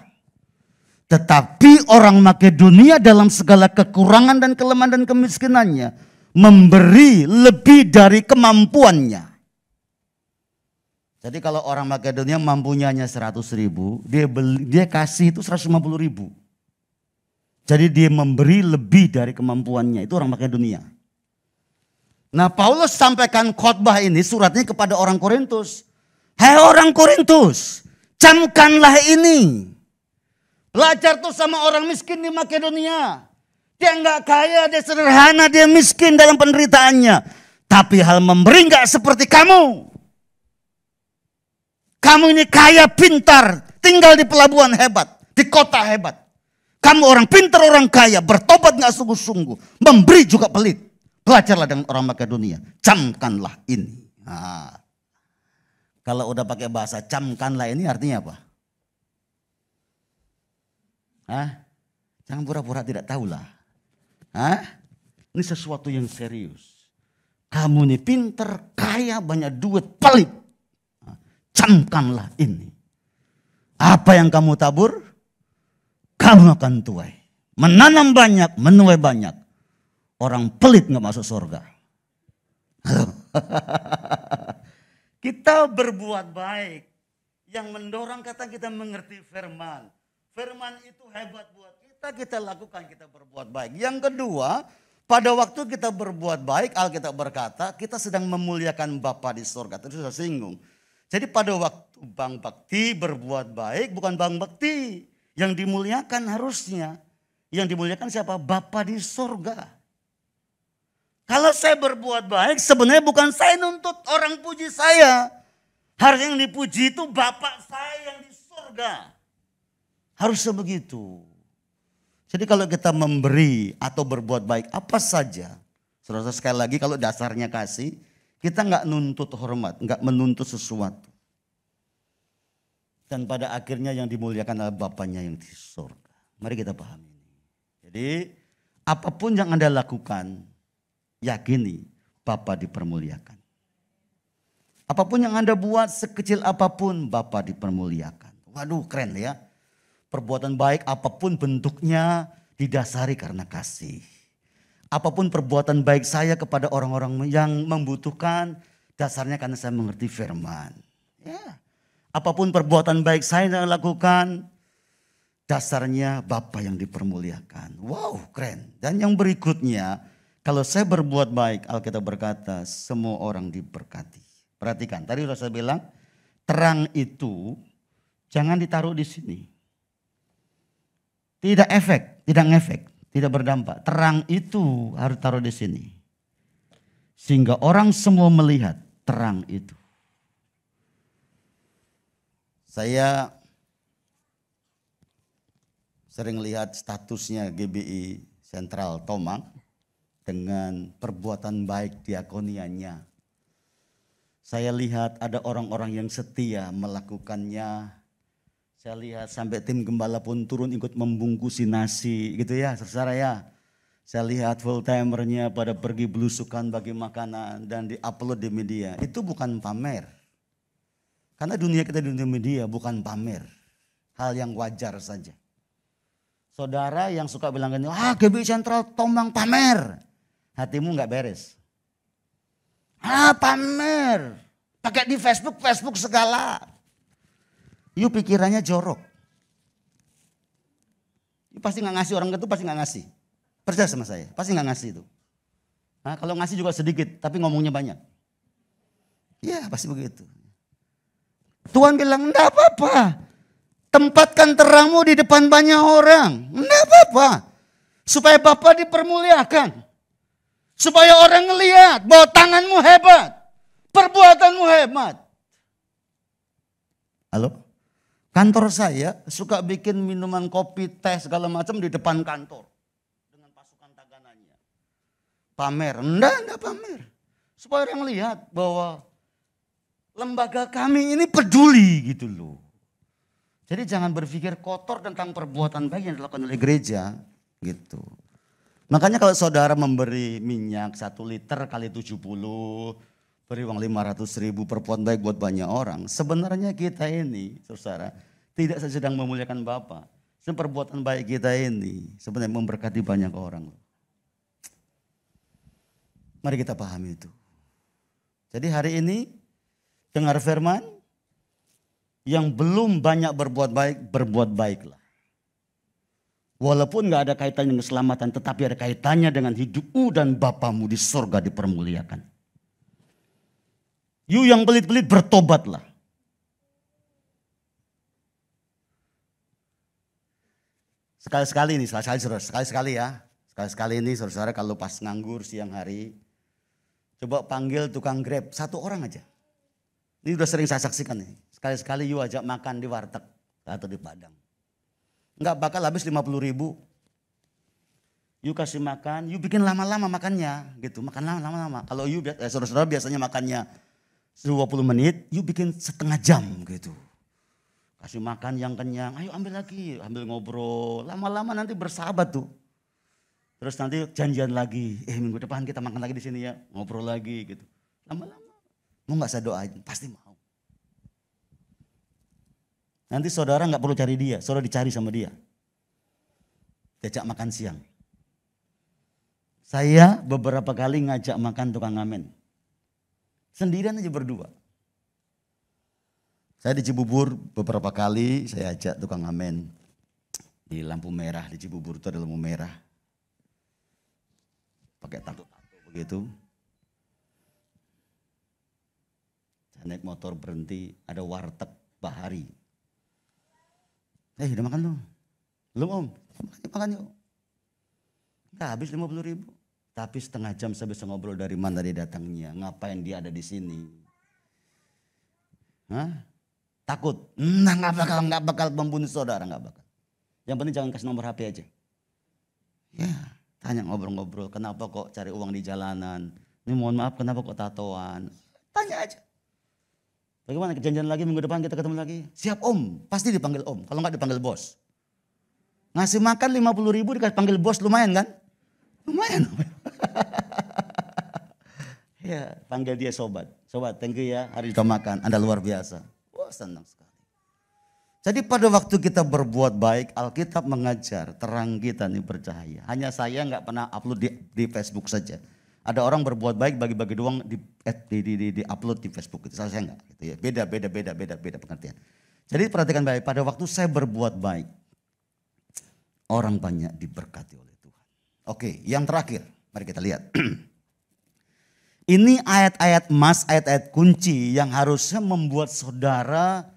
Tetapi orang Makedonia dalam segala kekurangan dan kelemahan dan kemiskinannya. Memberi lebih dari kemampuannya. Jadi kalau orang Makedonia mampunya hanya 100.000. Dia kasih itu 150.000. Jadi dia memberi lebih dari kemampuannya. Itu orang Makedonia. Nah Paulus sampaikan khotbah ini suratnya kepada orang Korintus. Hai orang Korintus, camkanlah ini. Belajar tuh sama orang miskin di Makedonia. Dia nggak kaya, dia sederhana, dia miskin dalam penderitaannya. Tapi hal memberi nggak seperti kamu. Kamu ini kaya, pintar, tinggal di pelabuhan hebat, di kota hebat. Kamu orang pintar, orang kaya, bertobat nggak sungguh-sungguh, memberi juga pelit. Belajarlah dengan orang Makedonia. Camkanlah ini. Nah, kalau udah pakai bahasa camkanlah ini artinya apa? Hah? Jangan pura-pura tidak tahu lah. Hah? Ini sesuatu yang serius. Kamu ini pinter, kaya, banyak duit, pelit. Camkanlah ini. Apa yang kamu tabur, kamu akan tuai. Menanam banyak, menuai banyak. Orang pelit gak masuk surga. Kita berbuat baik. Yang mendorong kata kita mengerti firman. Firman itu hebat buat kita, kita lakukan, kita berbuat baik. Yang kedua, pada waktu kita berbuat baik, Alkitab berkata, kita sedang memuliakan Bapa di surga. Tadi sudah singgung. Jadi pada waktu Bang Bakti berbuat baik, bukan Bang Bakti. Yang dimuliakan harusnya. Yang dimuliakan siapa? Bapa di surga. Kalau saya berbuat baik, sebenarnya bukan saya nuntut orang puji saya. Harus yang dipuji itu Bapak saya yang di surga. Harusnya begitu. Jadi kalau kita memberi atau berbuat baik apa saja. Saudara sekali lagi kalau dasarnya kasih, kita nggak nuntut hormat, nggak menuntut sesuatu. Dan pada akhirnya yang dimuliakan adalah Bapaknya yang di surga. Mari kita pahami ini. Jadi apapun yang Anda lakukan, yakini Bapa dipermuliakan. Apapun yang Anda buat sekecil apapun Bapa dipermuliakan. Waduh keren ya. Perbuatan baik apapun bentuknya didasari karena kasih. Apapun perbuatan baik saya kepada orang-orang yang membutuhkan dasarnya karena saya mengerti firman. Ya. Apapun perbuatan baik saya lakukan dasarnya Bapa yang dipermuliakan. Wow keren. Dan yang berikutnya, kalau saya berbuat baik, Alkitab berkata semua orang diberkati. Perhatikan, tadi sudah saya bilang terang itu jangan ditaruh di sini. Tidak efek, tidak ngefek, tidak berdampak. Terang itu harus taruh di sini. Sehingga orang semua melihat terang itu. Saya sering lihat statusnya GBI Sentral Tomang. Dengan perbuatan baik diakonianya. Saya lihat ada orang-orang yang setia melakukannya. Saya lihat sampai tim gembala pun turun ikut membungkusi nasi gitu ya saudara ya. Saya lihat full timernya pada pergi belusukan bagi makanan dan diupload di media. Itu bukan pamer. Karena dunia kita di dunia media bukan pamer. Hal yang wajar saja. Saudara yang suka bilang gini, GBI Sentral tombang pamer. Hatimu nggak beres. Pamer. Pakai di Facebook segala. You pikirannya jorok. You pasti nggak ngasih, orang itu pasti nggak ngasih. Percaya sama saya, pasti nggak ngasih itu. Nah, kalau ngasih juga sedikit, tapi ngomongnya banyak. Ya pasti begitu. Tuhan bilang, enggak apa-apa. Tempatkan terangmu di depan banyak orang. Enggak apa-apa. Supaya Bapa dipermuliakan. Supaya orang ngelihat bahwa tanganmu hebat. Perbuatanmu hebat. Halo? Kantor saya suka bikin minuman kopi, teh segala macam di depan kantor. Dengan pasukan taganannya. Pamer. Enggak pamer. Supaya orang lihat bahwa lembaga kami ini peduli gitu loh. Jadi jangan berpikir kotor tentang perbuatan baik yang dilakukan oleh gereja gitu. Makanya kalau saudara memberi minyak 1 liter kali 70, beri uang 500.000 perbuatan baik buat banyak orang. Sebenarnya kita ini saudara tidak sedang memuliakan Bapa. Perbuatan baik kita ini sebenarnya memberkati banyak orang. Mari kita pahami itu. Jadi hari ini dengar firman, yang belum banyak berbuat baik, berbuat baiklah. Walaupun gak ada kaitannya dengan keselamatan, tetapi ada kaitannya dengan hidupmu dan Bapamu di surga dipermuliakan. You yang pelit-pelit bertobatlah. Sekali-sekali ya. Sekali-sekali ini saudara kalau pas nganggur siang hari, coba panggil tukang Grab, 1 orang aja. Ini udah sering saya saksikan nih. Sekali-sekali you ajak makan di warteg atau di Padang. Enggak bakal habis 50.000. You kasih makan, you bikin lama-lama makannya gitu. Makan lama-lama. Kalau you saudara-saudara biasanya makannya 20 menit, you bikin setengah jam gitu. Kasih makan yang kenyang, ayo ambil lagi, ambil ngobrol. Lama-lama nanti bersahabat tuh. Terus nanti janjian lagi, minggu depan kita makan lagi di sini ya, ngobrol lagi gitu. Lama-lama. Mau gak saya doain? Pasti mau. Nanti saudara gak perlu cari dia, saudara dicari sama dia. Diajak makan siang. Saya beberapa kali ngajak makan tukang ngamen. Sendirian aja berdua. Saya di Cibubur beberapa kali saya ajak tukang ngamen. Di lampu merah, di Cibubur itu ada lampu merah. Pakai tato-tato begitu. Saya naik motor berhenti, ada warteg Bahari. Udah makan lu? Belum om? Makan yuk. Nggak habis 50.000. Tapi setengah jam saya bisa ngobrol dari mana dia datangnya. Ngapain dia ada di sini. Hah? Takut? Nah nggak bakal membunuh saudara, nggak bakal. Yang penting jangan kasih nomor HP aja. Ya, tanya ngobrol-ngobrol. Kenapa kok cari uang di jalanan? Ini mohon maaf kenapa kok tatoan? Tanya aja. Bagaimana janjian lagi minggu depan kita ketemu lagi? Siap om, pasti dipanggil om. Kalau nggak dipanggil bos. Ngasih makan 50.000 dikasih panggil bos lumayan kan? Lumayan. Ya, panggil dia sobat. Sobat, thank you ya hari kita makan. Anda luar biasa. Wah senang sekali. Jadi pada waktu kita berbuat baik, Alkitab mengajar terang kita ini bercahaya. Hanya saya nggak pernah upload di Facebook saja. Ada orang berbuat baik bagi-bagi doang di upload di Facebook itu. Saya enggak gitu ya. Beda pengertian. Jadi perhatikan baik, pada waktu saya berbuat baik, orang banyak diberkati oleh Tuhan. Oke, yang terakhir, mari kita lihat. Ini ayat-ayat emas, ayat-ayat kunci yang harusnya membuat saudara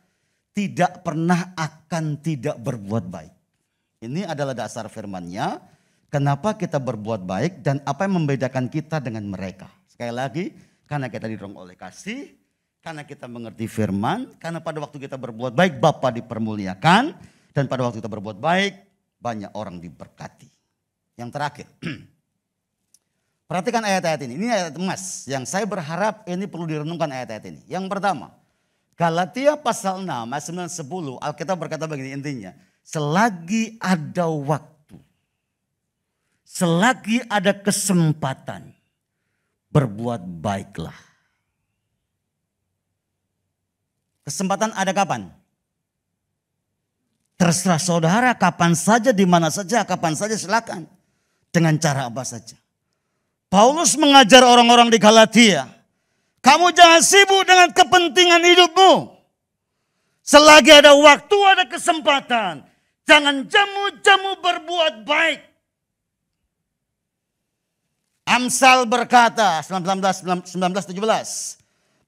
tidak pernah akan tidak berbuat baik. Ini adalah dasar firman-Nya. Kenapa kita berbuat baik dan apa yang membedakan kita dengan mereka. Sekali lagi, karena kita didorong oleh kasih, karena kita mengerti firman, karena pada waktu kita berbuat baik Bapa dipermuliakan, dan pada waktu kita berbuat baik banyak orang diberkati. Yang terakhir, perhatikan ayat-ayat ini ayat emas yang saya berharap ini perlu direnungkan ayat-ayat ini. Yang pertama, Galatia pasal 6 ayat 9-10 Alkitab berkata begini intinya, selagi ada waktu, selagi ada kesempatan, berbuat baiklah. Kesempatan ada kapan? Terserah saudara kapan saja, di mana saja, kapan saja silakan. Dengan cara apa saja. Paulus mengajar orang-orang di Galatia. Kamu jangan sibuk dengan kepentingan hidupmu. Selagi ada waktu, ada kesempatan. Jangan jamu-jamu berbuat baik. Amsal berkata, 19:17.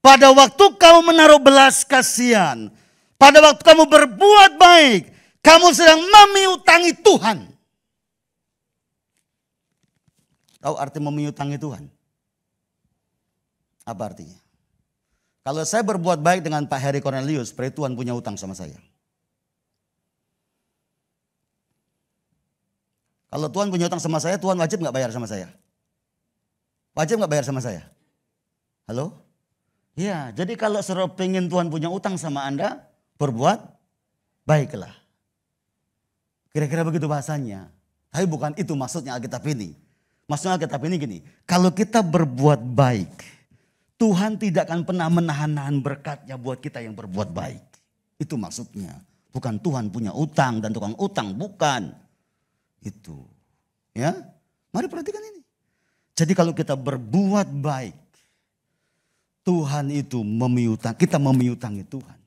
Pada waktu kamu menaruh belas kasihan. Pada waktu kamu berbuat baik. Kamu sedang memiutangi Tuhan. Tahu arti memiutangi Tuhan? Apa artinya? Kalau saya berbuat baik dengan Pak Heri Cornelius, berarti Tuhan punya utang sama saya. Kalau Tuhan punya utang sama saya, Tuhan wajib nggak bayar sama saya? Wajib nggak bayar sama saya? Halo? Ya, jadi kalau saudara pengen Tuhan punya utang sama Anda, berbuat baiklah. Kira-kira begitu bahasanya. Tapi bukan itu maksudnya Alkitab ini. Maksudnya Alkitab ini gini, kalau kita berbuat baik, Tuhan tidak akan pernah menahan-nahan berkatnya buat kita yang berbuat baik. Itu maksudnya. Bukan Tuhan punya utang dan tukang utang, bukan. Itu. Ya, mari perhatikan ini. Jadi kalau kita berbuat baik, Tuhan itu kita memiutangi Tuhan.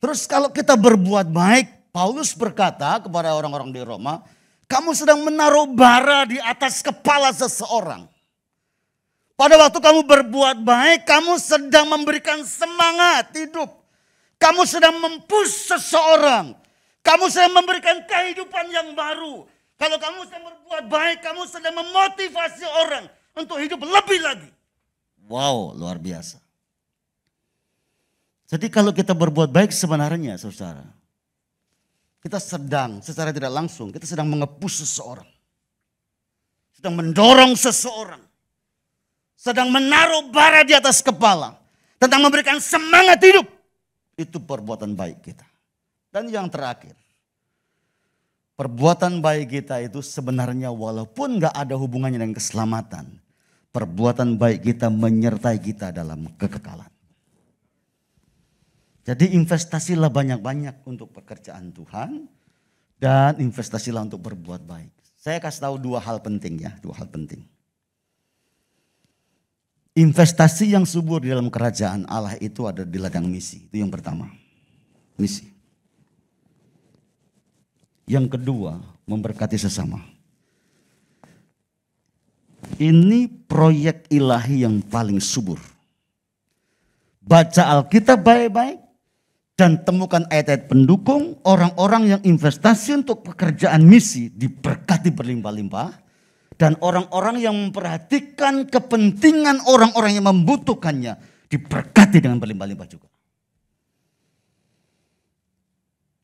Terus kalau kita berbuat baik, Paulus berkata kepada orang-orang di Roma, kamu sedang menaruh bara di atas kepala seseorang. Pada waktu kamu berbuat baik, kamu sedang memberikan semangat hidup. Kamu sedang mempush seseorang. Kamu sedang memberikan kehidupan yang baru. Kalau kamu sedang berbuat baik, kamu sedang memotivasi orang untuk hidup lebih lagi. Wow, luar biasa. Jadi kalau kita berbuat baik sebenarnya saudara, kita sedang secara tidak langsung, kita sedang mengepus seseorang. Sedang mendorong seseorang. Sedang menaruh bara di atas kepala. Tentang memberikan semangat hidup. Itu perbuatan baik kita. Dan yang terakhir. Perbuatan baik kita itu sebenarnya walaupun gak ada hubungannya dengan keselamatan. Perbuatan baik kita menyertai kita dalam kekekalan. Jadi investasilah banyak-banyak untuk pekerjaan Tuhan. Dan investasilah untuk berbuat baik. Saya kasih tahu dua hal penting ya. Dua hal penting. Investasi yang subur di dalam kerajaan Allah itu ada di ladang misi. Itu yang pertama. Misi. Yang kedua, memberkati sesama. Ini proyek ilahi yang paling subur. Baca Alkitab baik-baik. Dan temukan ayat-ayat pendukung orang-orang yang investasi untuk pekerjaan misi diberkati berlimpah-limpah. Dan orang-orang yang memperhatikan kepentingan orang-orang yang membutuhkannya diberkati dengan berlimpah-limpah juga.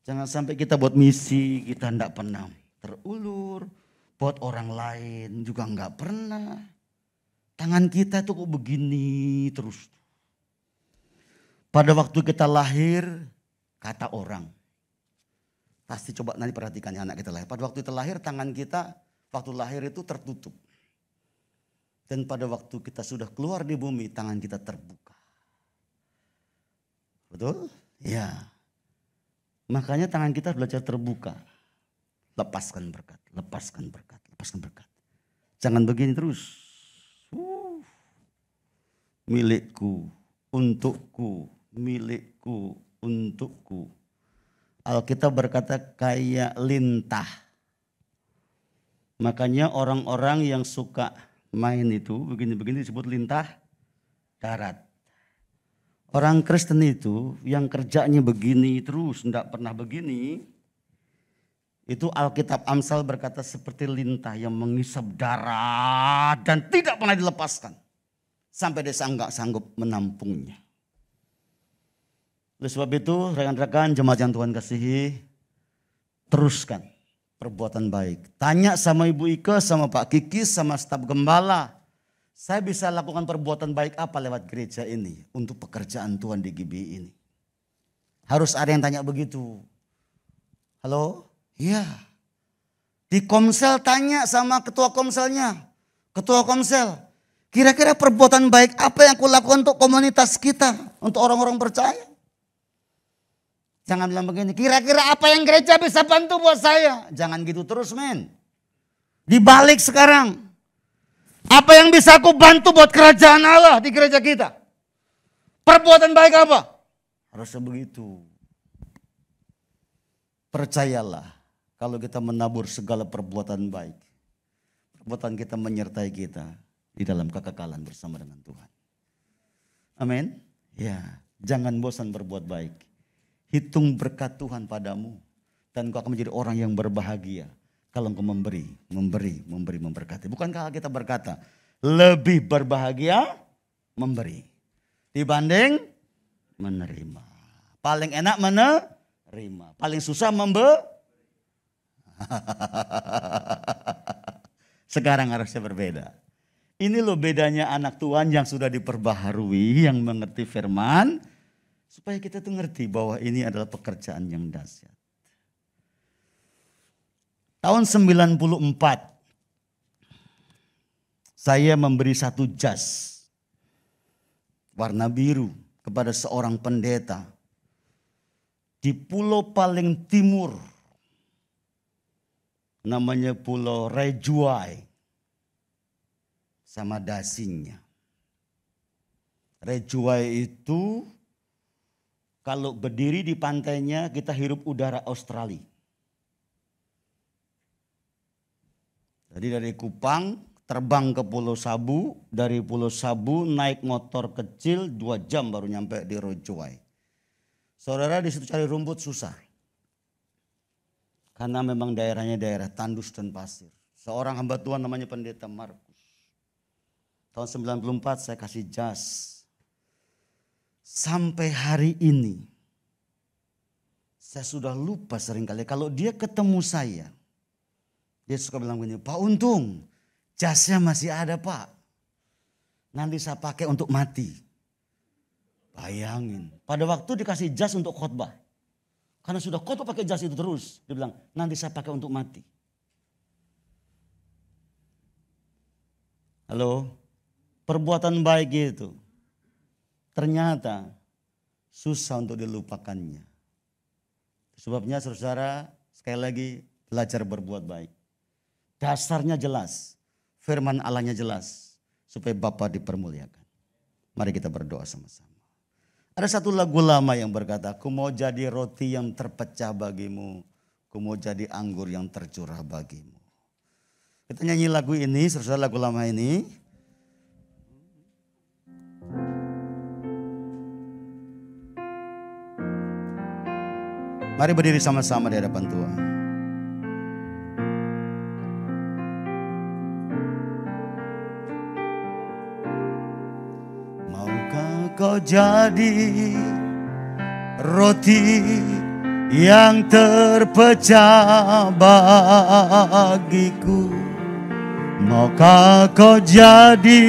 Jangan sampai kita buat misi, kita tidak pernah terulur. Buat orang lain juga nggak pernah. Tangan kita tuh kok begini terus. Pada waktu kita lahir, kata orang. Pasti coba nanti perhatikan ya anak kita lahir. Pada waktu kita lahir, tangan kita waktu lahir itu tertutup. Dan pada waktu kita sudah keluar di bumi, tangan kita terbuka. Betul? Ya. Makanya tangan kita belajar terbuka. Lepaskan berkat, lepaskan berkat, lepaskan berkat. Jangan begini terus. Milikku, untukku, milikku, untukku. Alkitab berkata kayak lintah. Makanya orang-orang yang suka main itu begini-begini disebut lintah darat. Orang Kristen itu yang kerjanya begini terus, tidak pernah begini. Itu Alkitab Amsal berkata seperti lintah yang mengisap darah dan tidak pernah dilepaskan. Sampai dia nggak sanggup menampungnya. Oleh sebab itu rekan-rekan jemaat yang Tuhan kasihi, teruskan perbuatan baik. Tanya sama Ibu Ike, sama Pak Kiki, sama staf gembala. Saya bisa lakukan perbuatan baik apa lewat gereja ini untuk pekerjaan Tuhan di GBI ini. Harus ada yang tanya begitu. Halo? Iya. Di komsel tanya sama ketua komselnya. Ketua komsel, kira-kira perbuatan baik apa yang aku lakukan untuk komunitas kita, untuk orang-orang percaya? Jangan bilang begini, kira-kira apa yang gereja bisa bantu buat saya? Jangan gitu terus men. Dibalik sekarang. Apa yang bisa aku bantu buat kerajaan Allah di gereja kita? Perbuatan baik apa? Harusnya begitu. Percayalah kalau kita menabur segala perbuatan baik. Perbuatan kita menyertai kita di dalam kekekalan bersama dengan Tuhan. Amin. Ya, jangan bosan berbuat baik. Hitung berkat Tuhan padamu. Dan kau akan menjadi orang yang berbahagia. Kalau engkau memberi, memberkati. Bukankah kita berkata, lebih berbahagia memberi dibanding menerima. Paling enak menerima, paling susah Sekarang harusnya berbeda. Ini loh bedanya anak Tuhan yang sudah diperbaharui, yang mengerti firman. Supaya kita tuh ngerti bahwa ini adalah pekerjaan yang dahsyat. Tahun 94, saya memberi satu jas warna biru kepada seorang pendeta di pulau paling timur, namanya Pulau Rejuai, sama dasinya. Rejuai itu kalau berdiri di pantainya kita hirup udara Australia. Jadi dari Kupang terbang ke Pulau Sabu, dari Pulau Sabu naik motor kecil 2 jam baru nyampe di Rejuai. Saudara di situ cari rumput susah. Karena memang daerahnya daerah tandus dan pasir. Seorang hamba Tuhan namanya Pendeta Markus. Tahun 94 saya kasih jas. Sampai hari ini saya sudah lupa seringkali kalau dia ketemu saya. Dia suka bilang begini, Pak Untung jasnya masih ada Pak. Nanti saya pakai untuk mati. Bayangin, pada waktu dikasih jas untuk khotbah. Karena sudah khotbah pakai jas itu terus. Dia bilang, nanti saya pakai untuk mati. Halo, perbuatan baik itu ternyata susah untuk dilupakannya. Sebabnya saudara sekali lagi belajar berbuat baik. Dasarnya jelas, firman Allahnya jelas, supaya Bapa dipermuliakan. Mari kita berdoa sama-sama. Ada satu lagu lama yang berkata, ku mau jadi roti yang terpecah bagimu, ku mau jadi anggur yang tercurah bagimu. Kita nyanyi lagu ini, saudara, lagu lama ini. Mari berdiri sama-sama di hadapan Tuhan. Kau jadi roti yang terpecah bagiku. Maukah kau jadi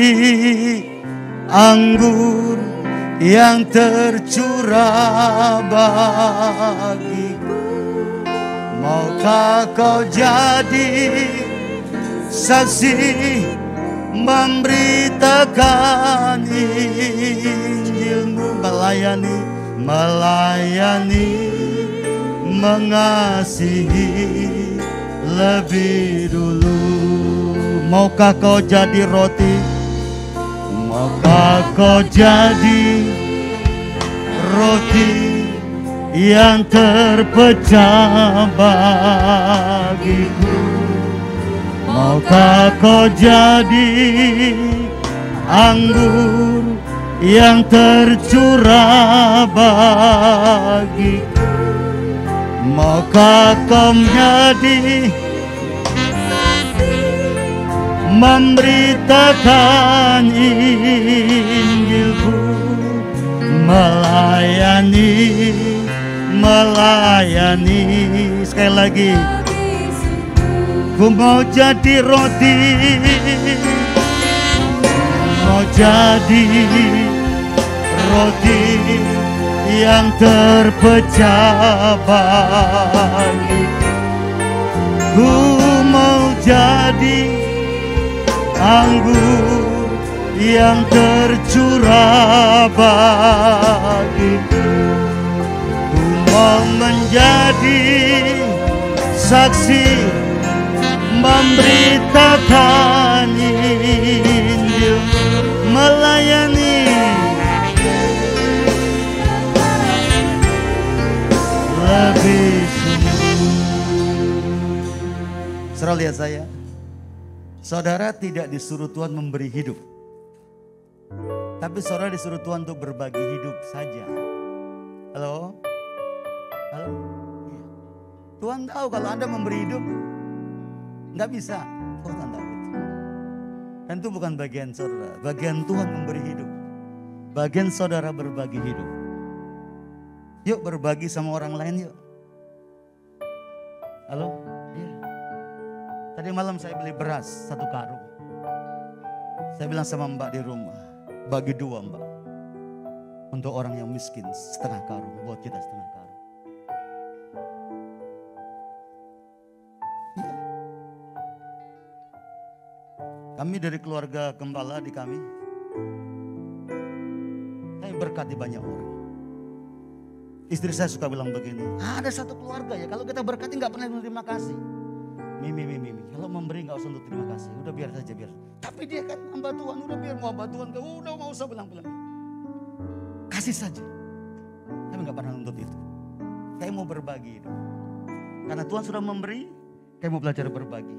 anggur yang tercurah bagiku. Maukah kau jadi saksi memberitakan Injilmu, melayani, mengasihi lebih dulu. Maukah kau jadi roti? Maukah kau jadi roti yang terpecah bagiku? Maukah kau jadi anggur yang tercurah bagiku? Maukah kau menjadi memberitakan Injilku, melayani. Sekali lagi, ku mau jadi roti, mau jadi roti yang terpecah bagiku. Ku mau jadi anggur yang tercurah bagiku. Ku mau menjadi saksi, memberitakan Injil, melayani lebih sungguh. Saudara lihat saya, saudara tidak disuruh Tuhan memberi hidup, tapi saudara disuruh Tuhan untuk berbagi hidup saja. Halo? Halo? Iya. Tuhan tahu kalau Anda memberi hidup, nggak bisa. Tuhan tahu itu. Dan itu bukan bagian saudara. Bagian Tuhan memberi hidup. Bagian saudara berbagi hidup. Yuk berbagi sama orang lain yuk. Halo? Iya. Tadi malam saya beli beras 1 karung. Saya bilang sama Mbak di rumah, bagi 2 Mbak. Untuk orang yang miskin 1/2 karung, buat kita 1/2 karung. Ya. Kami dari keluarga gembala di kami berkati banyak orang. Istri saya suka bilang begini, ada satu keluarga ya kalau kita berkati nggak pernah terima kasih. Mimi, kalau memberi nggak usah untuk terima kasih, udah biar saja biar. Tapi dia kan hamba Tuhan, udah biar mau hamba Tuhan, udah mau usah bilang-bilang. Kasih saja. Kami nggak pernah nuntut itu. Kayak mau berbagi itu. Karena Tuhan sudah memberi, kayak mau belajar berbagi.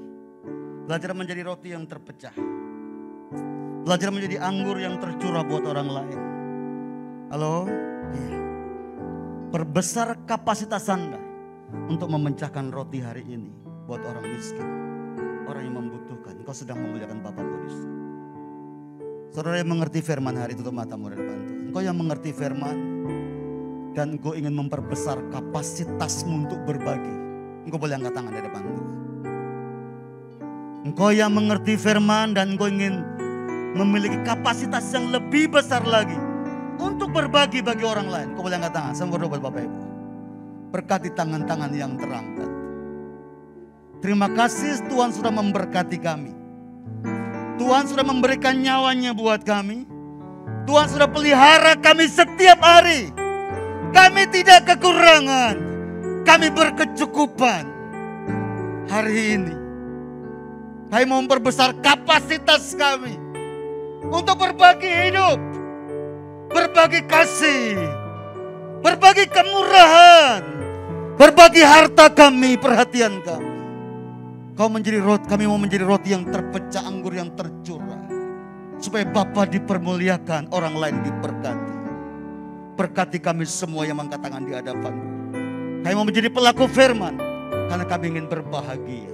Belajar menjadi roti yang terpecah. Belajar menjadi anggur yang tercurah buat orang lain. Halo? Iya. Perbesar kapasitas Anda untuk memecahkan roti hari ini buat orang miskin, orang yang membutuhkan. Engkau sedang memuliakan Bapa Kudus. Saudara yang mengerti firman hari, tutup matamu di depan Tuhan. Engkau yang mengerti firman dan engkau ingin memperbesar kapasitasmu untuk berbagi. Engkau boleh angkat tangan di depan Tuhan. Engkau yang mengerti firman dan engkau ingin memiliki kapasitas yang lebih besar lagi untuk berbagi bagi orang lain. Kau boleh angkat tangan, saya berdoa buat Bapak Ibu. Berkati tangan-tangan yang terangkat. Terima kasih Tuhan sudah memberkati kami. Tuhan sudah memberikan nyawanya buat kami. Tuhan sudah pelihara kami setiap hari. Kami tidak kekurangan. Kami berkecukupan. Hari ini kami mau memperbesar kapasitas kami untuk berbagi hidup, berbagi kasih, berbagi kemurahan, berbagi harta kami, perhatian kami. Kami mau menjadi roti yang terpecah, anggur yang tercurah, supaya Bapa dipermuliakan, orang lain diberkati. Berkati kami semua yang mengangkat tangan di hadapan-Mu. Kami mau menjadi pelaku firman, karena kami ingin berbahagia.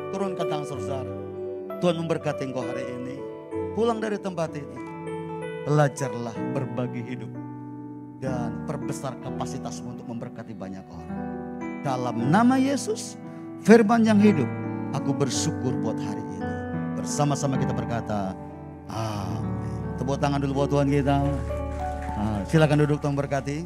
Turunkan tangan saudara. Tuhan memberkati engkau hari ini. Pulang dari tempat ini, belajarlah berbagi hidup dan perbesar kapasitasmu untuk memberkati banyak orang. Dalam nama Yesus, firman yang hidup, aku bersyukur buat hari ini. Bersama-sama kita berkata, amin. Tepuk tangan dulu buat Tuhan kita. Silakan duduk, Tuhan berkati.